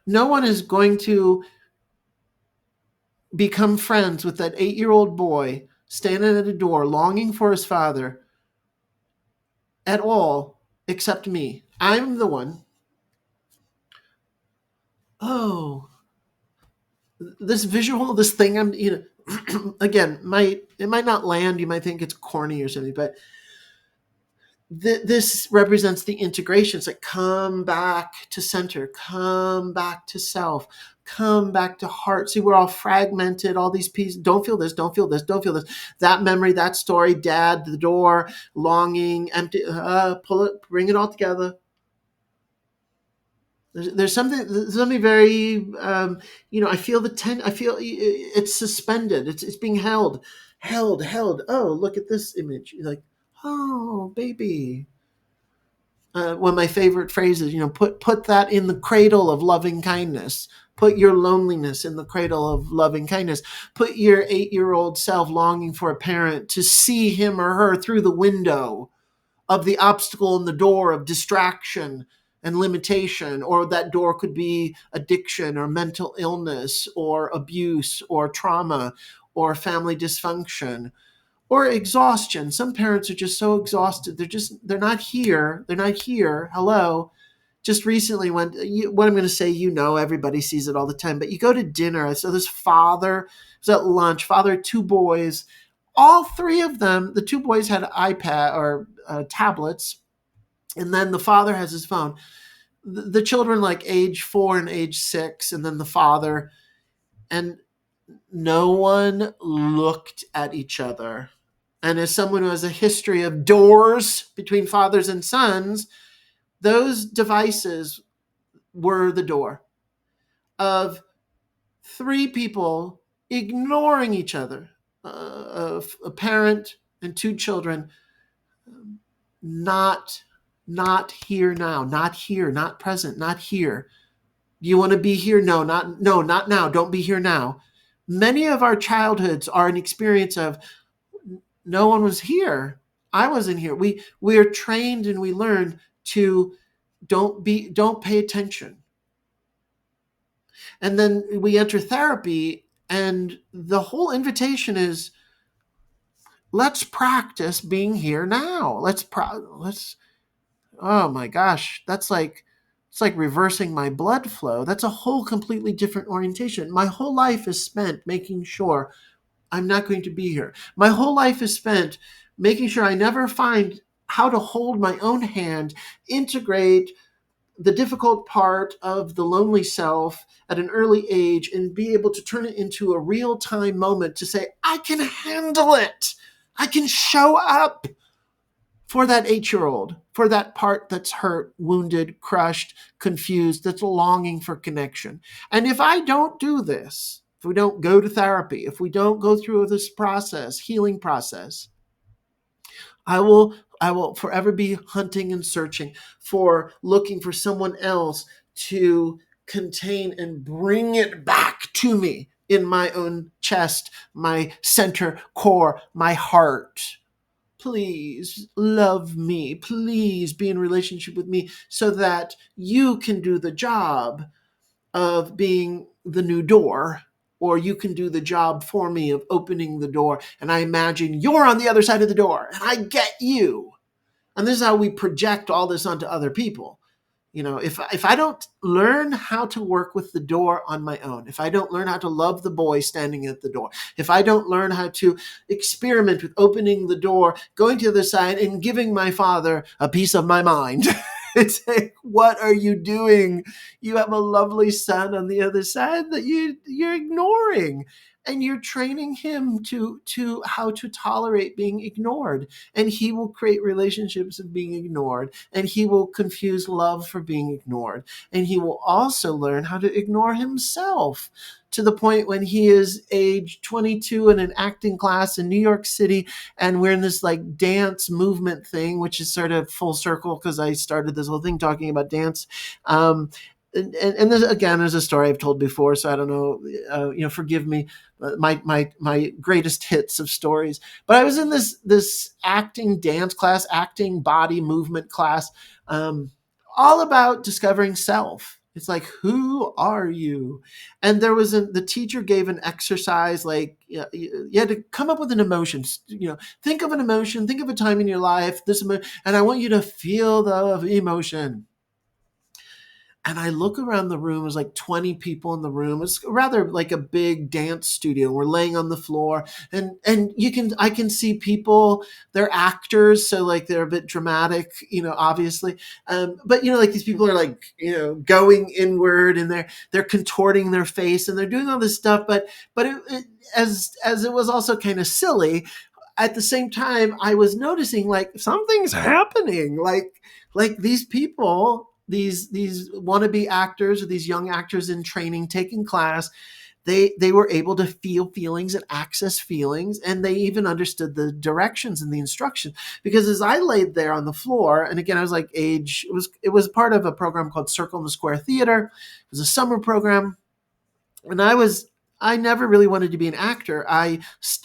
Speaker 1: No one is going to become friends with that 8-year-old boy standing at a door longing for his father at all except me. I'm the one. Oh, this visual, this thing again, it might not land. You might think it's corny or something, but this represents the integration. It's like, come back to center, come back to self, come back to heart. See, we're all fragmented, all these pieces. Don't feel this, don't feel this, don't feel this. That memory, that story, dad, the door, longing, empty, pull it, bring it all together. There's something very, I feel I feel it's suspended. It's being held. Oh, look at this image. You're like, oh, baby. One of my favorite phrases, put that in the cradle of loving kindness. Put your loneliness in the cradle of loving kindness. Put your 8-year-old self longing for a parent to see him or her through the window of the obstacle in the door of distraction and limitation, or that door could be addiction or mental illness or abuse or trauma or family dysfunction or exhaustion. Some parents are just so exhausted. They're not here. They're not here. Hello. Just recently what I'm going to say, everybody sees it all the time, but you go to dinner. So this father was at lunch, father, 2 boys, all 3 of them, the 2 boys had iPad or tablets, and then the father has his phone. The children like age 4 and age 6, and then the father, and no one looked at each other. And as someone who has a history of doors between fathers and sons, those devices were the door of 3 people ignoring each other, a parent and 2 children, not here now, not here, not present, not here. Do you want to be here? No, not now. Don't be here now. Many of our childhoods are an experience of no one was here. I wasn't here. We are trained and we learn to don't pay attention. And then we enter therapy, and the whole invitation is, let's practice being here now. Oh my gosh, it's like reversing my blood flow. That's a whole completely different orientation. My whole life is spent making sure I'm not going to be here. My whole life is spent making sure I never find how to hold my own hand, integrate the difficult part of the lonely self at an early age, and be able to turn it into a real-time moment to say, I can handle it. I can show up for that 8-year-old, for that part that's hurt, wounded, crushed, confused, that's longing for connection. And if I don't do this, if we don't go to therapy, if we don't go through this process, healing process, I will forever be hunting and searching for, looking for someone else to contain and bring it back to me in my own chest, my center core, my heart. Please love me. Please be in relationship with me so that you can do the job of being the new door, or you can do the job for me of opening the door. And I imagine you're on the other side of the door and I get you. And this is how we project all this onto other people. If I don't learn how to work with the door on my own, if I don't learn how to love the boy standing at the door, if I don't learn how to experiment with opening the door, going to the other side, and giving my father a piece of my mind, it's like, what are you doing? You have a lovely son on the other side that you're ignoring. and you're training him to how to tolerate being ignored, and he will create relationships of being ignored, and he will confuse love for being ignored, and he will also learn how to ignore himself, to the point when he is age 22 in an acting class in New York City, and we're in this like dance movement thing, which is sort of full circle because I started this whole thing talking about dance. And this, again, is a story I've told before, so I don't know. Forgive me, my greatest hits of stories. But I was in this acting dance class, acting body movement class, all about discovering self. It's like, who are you? And the teacher gave an exercise, like you had to come up with an emotion. Think of an emotion, think of a time in your life, and I want you to feel the emotion. And I look around the room. There's like 20 people in the room. It's rather like a big dance studio. We're laying on the floor, and I can see people. They're actors, so like they're a bit dramatic, obviously. But like these people are like going inward, and they're contorting their face, and they're doing all this stuff. But as it was also kind of silly. At the same time, I was noticing like something's happening. Like these people, these wannabe actors, or these young actors in training, taking class, they were able to feel feelings and access feelings, and they even understood the directions and the instruction. Because as I laid there on the floor, and again, I was like it was part of a program called Circle in the Square Theater. It was a summer program, and I never really wanted to be an actor.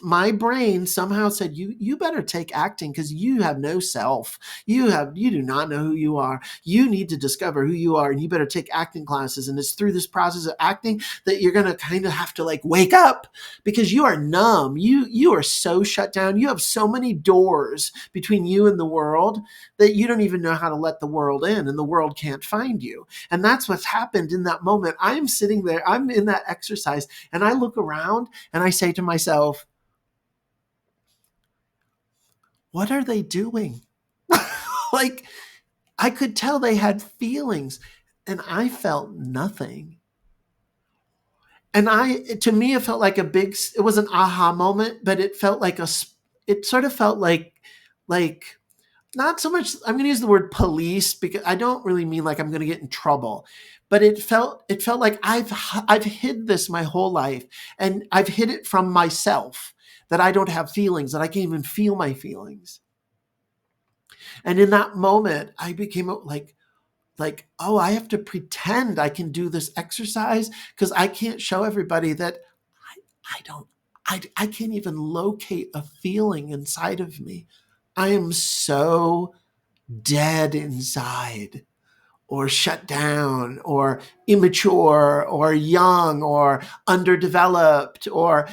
Speaker 1: My brain somehow said, you better take acting, because you have no self. You do not know who you are. You need to discover who you are, and you better take acting classes. And it's through this process of acting that you're going to kind of have to like wake up, because you are numb. You are so shut down. You have so many doors between you and the world that you don't even know how to let the world in, and the world can't find you. And that's what's happened in that moment. I'm sitting there, I'm in that exercise, and I look around and I say to myself, what are they doing? Like, I could tell they had feelings, and I felt nothing. And to me, it felt like it was an aha moment, but it felt like it sort of felt like, not so much, I'm going to use the word police, because I don't really mean like I'm going to get in trouble, but it felt like I've hid this my whole life, and I've hid it from myself, that I don't have feelings, that I can't even feel my feelings. And in that moment, I became oh, I have to pretend I can do this exercise, because I can't show everybody that I don't, I can't even locate a feeling inside of me. I am so dead inside, or shut down, or immature, or young, or underdeveloped, or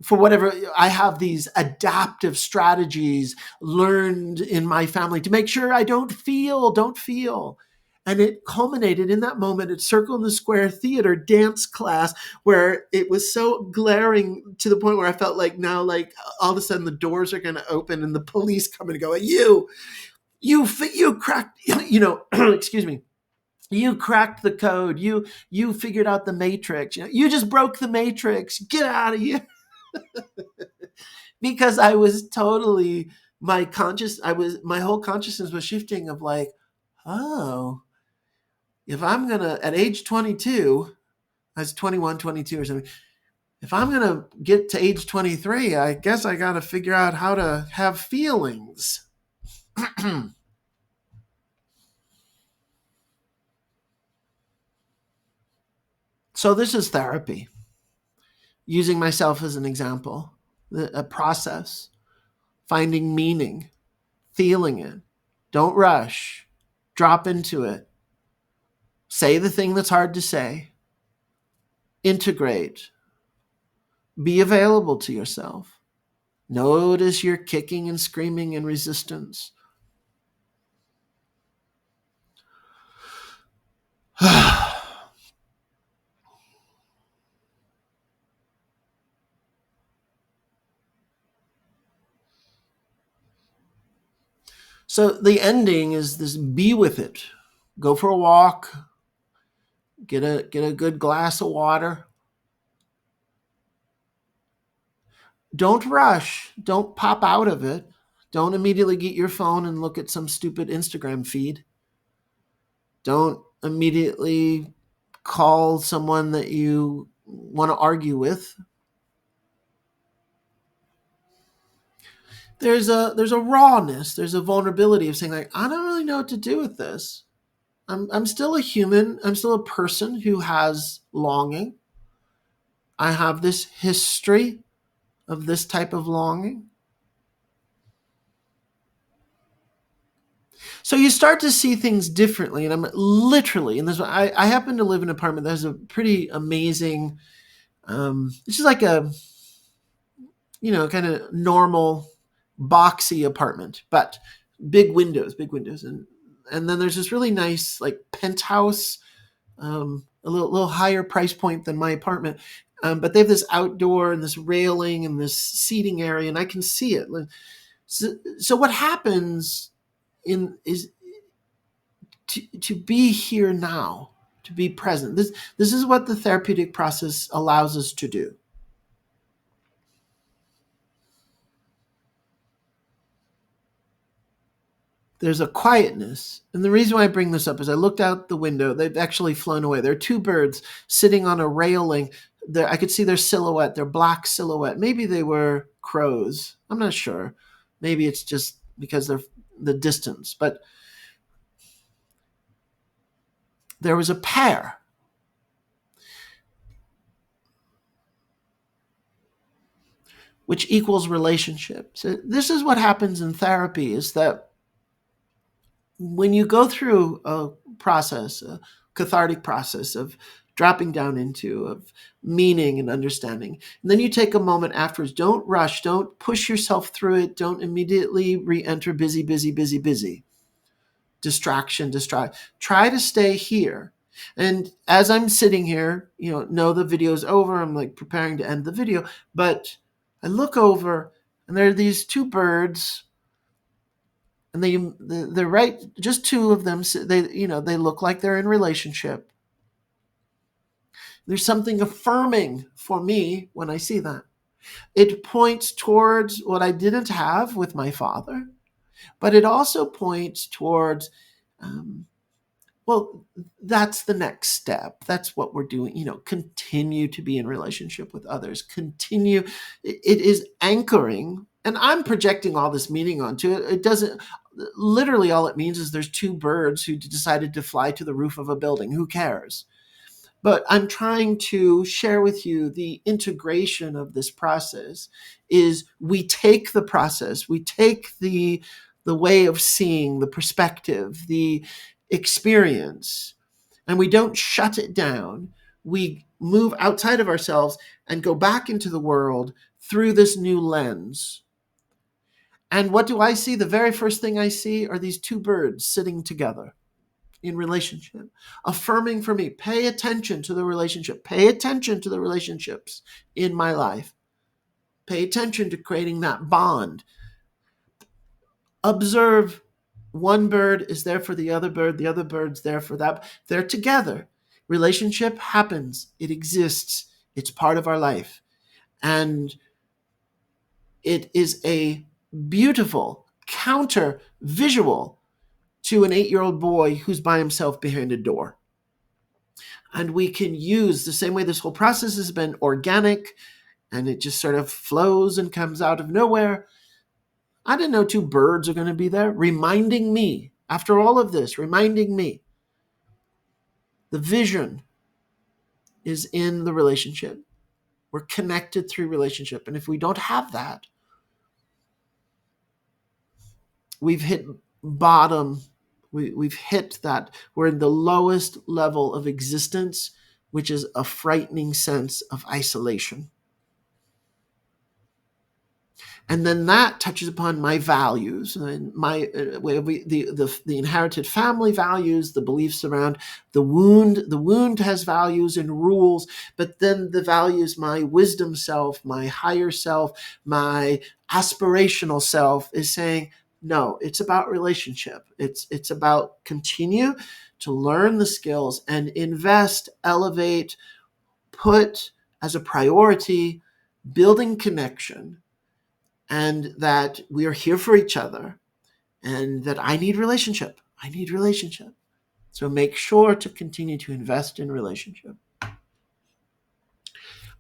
Speaker 1: for whatever. I have these adaptive strategies learned in my family to make sure I don't feel. And it culminated in that moment at Circle in the Square Theater dance class, where it was so glaring, to the point where I felt like now, like all of a sudden the doors are going to open, and the police come and go, you cracked, excuse me, you cracked the code, you figured out the matrix, you just broke the matrix, get out of here. Because I was totally, my whole consciousness was shifting of like, oh, if I'm gonna, at age 22, I was 21, 22 or something, if I'm gonna get to age 23, I guess I gotta figure out how to have feelings. So this is therapy, using myself as an example, a process, finding meaning, feeling it. Don't rush. Drop into it. Say the thing that's hard to say. Integrate. Be available to yourself. Notice your kicking and screaming and resistance. So the ending is this: be with it. Go for a walk. Get a good glass of water. Don't rush. Don't pop out of it. Don't immediately get your phone and look at some stupid Instagram feed. Don't immediately call someone that you want to argue with. There's a rawness, there's a vulnerability of saying, like, I don't really know what to do with this. I'm still a human. I'm still a person who has longing. I have this history of this type of longing. So you start to see things differently. And I'm literally, and this, I happen to live in an apartment that has a pretty amazing, it's just like a, kind of normal boxy apartment, but big windows. And then there's this really nice like penthouse, a little higher price point than my apartment. But they have this outdoor and this railing and this seating area, and I can see it. So what happens is to be here now, to be present. This is what the therapeutic process allows us to do. There's a quietness. And the reason why I bring this up is I looked out the window. They've actually flown away. There are two birds sitting on a railing. I could see their silhouette, their black silhouette. Maybe they were crows. I'm not sure. Maybe it's just because they're the distance. But there was a pair. Which equals relationship. So this is what happens in therapy, is that when you go through a process, a cathartic process of dropping down into, of meaning and understanding, and then you take a moment afterwards, don't rush, don't push yourself through it, don't immediately re-enter busy, busy, busy, busy. Distraction. Try to stay here. And as I'm sitting here, know the video's over, I'm like preparing to end the video, but I look over and there are these two birds, and they're right, just two of them. They look like they're in relationship. There's something affirming for me when I see that. It points towards what I didn't have with my father, but it also points towards, well, that's the next step. That's what we're doing. Continue to be in relationship with others. Continue. It is anchoring, and I'm projecting all this meaning onto it. It doesn't. Literally, all it means is there's two birds who decided to fly to the roof of a building. Who cares? But I'm trying to share with you the integration of this process. Is we take the process, we take the way of seeing, the perspective, the experience, and we don't shut it down. We move outside of ourselves and go back into the world through this new lens. And what do I see? The very first thing I see are these two birds sitting together in relationship, affirming for me, pay attention to the relationship, pay attention to the relationships in my life, pay attention to creating that bond. Observe, one bird is there for the other bird's there for that. They're together. Relationship happens. It exists. It's part of our life. And it is a beautiful counter visual to an 8-year-old boy who's by himself behind a door. And we can use the same way this whole process has been organic, and it just sort of flows and comes out of nowhere. I didn't know two birds are going to be there, reminding me, after all of this, reminding me the vision is in the relationship. We're connected through relationship. And if we don't have that, we've hit bottom. We've hit that. We're in the lowest level of existence, which is a frightening sense of isolation. And then that touches upon my values and my the inherited family values, the beliefs around the wound. The wound has values and rules, but then the values, my wisdom self, my higher self, my aspirational self is saying, no, it's about relationship. It's about continue to learn the skills and invest, elevate, put as a priority building connection. and that we are here for each other, and that I need relationship. I need relationship. So make sure to continue to invest in relationship.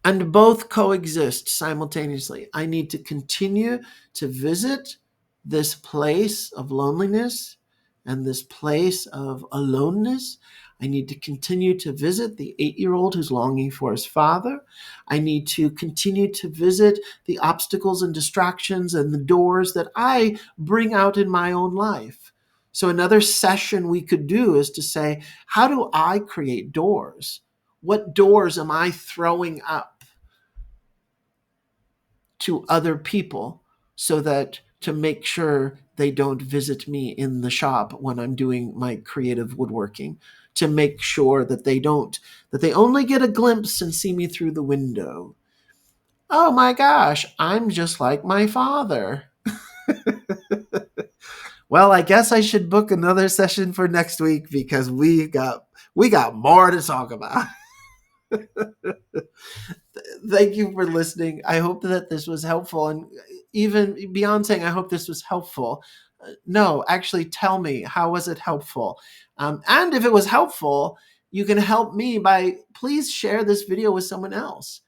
Speaker 1: And both coexist simultaneously. I need to continue to visit this place of loneliness and this place of aloneness. I need to continue to visit the 8-year-old who's longing for his father. I need to continue to visit the obstacles and distractions and the doors that I bring out in my own life. So another session we could do is to say, how do I create doors? What doors am I throwing up to other people so that to make sure they don't visit me in the shop when I'm doing my creative woodworking, to make sure that they only get a glimpse and see me through the window. Oh my gosh, I'm just like my father. Well, I guess I should book another session for next week because we got more to talk about. Thank you for listening. I hope that this was helpful. And even beyond saying, I hope this was helpful, no, actually tell me, how was it helpful? And if it was helpful, you can help me by please share this video with someone else.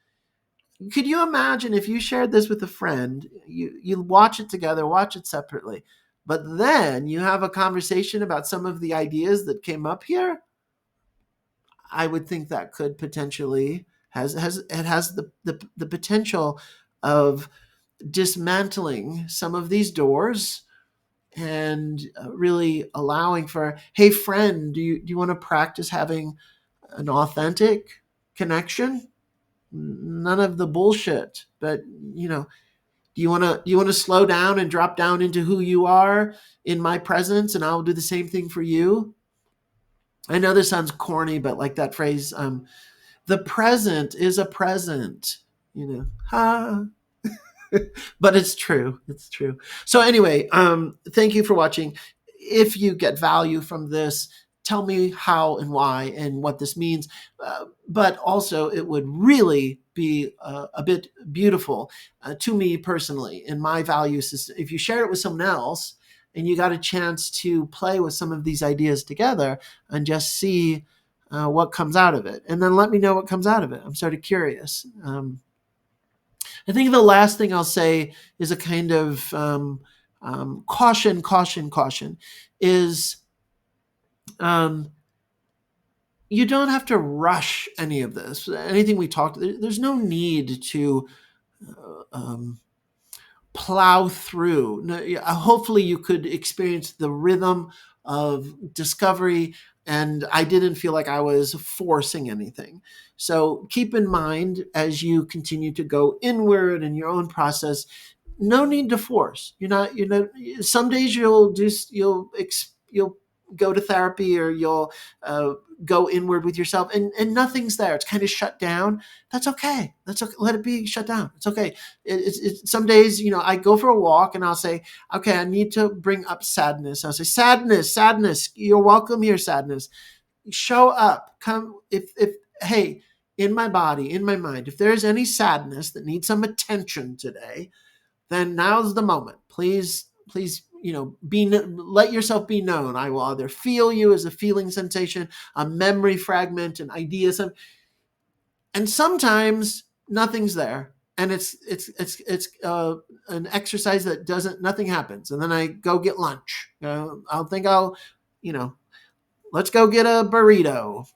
Speaker 1: Could you imagine if you shared this with a friend, you watch it together, watch it separately, but then you have a conversation about some of the ideas that came up here? I would think that could potentially has the potential of dismantling some of these doors and really allowing for, hey friend, do you want to practice having an authentic connection? None of the bullshit, but do you want to slow down and drop down into who you are in my presence, and I'll do the same thing for you? I know this sounds corny, but like that phrase, the present is a present, ha. But it's true. It's true. So anyway, thank you for watching. If you get value from this, tell me how and why and what this means. But also, it would really be a bit beautiful to me personally in my value system. If you share it with someone else and you got a chance to play with some of these ideas together and just see what comes out of it. And then let me know what comes out of it. I'm sort of curious. I think the last thing I'll say is a kind of caution, is you don't have to rush any of this. Anything we talked, there's no need to plow through. Hopefully you could experience the rhythm of discovery, and I didn't feel like I was forcing anything. So keep in mind as you continue to go inward in your own process, no need to force. Some days you'll go to therapy, or you'll go inward with yourself, and nothing's there. It's kind of shut down. That's okay. That's okay. Let it be shut down. It's okay. It's some days, I go for a walk and I'll say, okay, I need to bring up sadness. I'll say, sadness, you're welcome here, sadness. Show up. Come. If hey, in my body, in my mind, if there's any sadness that needs some attention today, then now's the moment. Please, let yourself be known. I will either feel you as a feeling sensation, a memory fragment, an idea, and sometimes nothing's there, and it's an exercise that nothing happens, and then I go get lunch. Let's go get a burrito.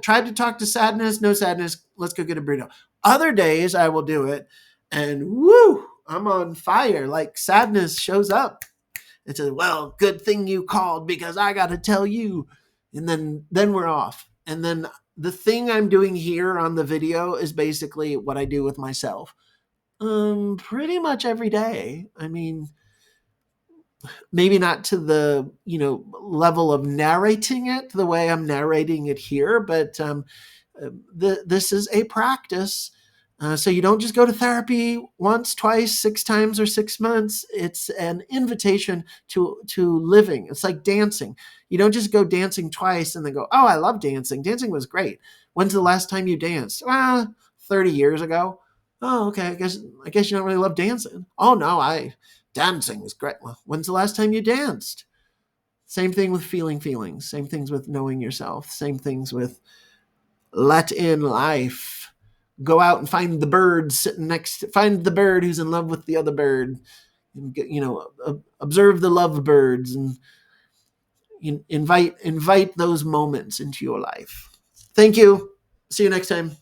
Speaker 1: Tried to talk to sadness, no sadness. Let's go get a burrito. Other days I will do it, and woo, I'm on fire. Like sadness shows up. It says, well, good thing you called because I got to tell you. And then we're off. And then the thing I'm doing here on the video is basically what I do with myself. Pretty much every day. I mean, maybe not to the, level of narrating it the way I'm narrating it here, but this is a practice. So you don't just go to therapy once, twice, 6 times, or 6 months. It's an invitation to living. It's like dancing. You don't just go dancing twice and then go, oh, I love dancing. Dancing was great. When's the last time you danced? 30 years ago. Oh, okay. I guess you don't really love dancing. Oh no, I dancing is great. Well, when's the last time you danced? Same thing with feeling feelings. Same things with knowing yourself. Same things with let in life. Go out and find the bird sitting next. Find the bird who's in love with the other bird. And observe the lovebirds and invite those moments into your life. Thank you. See you next time.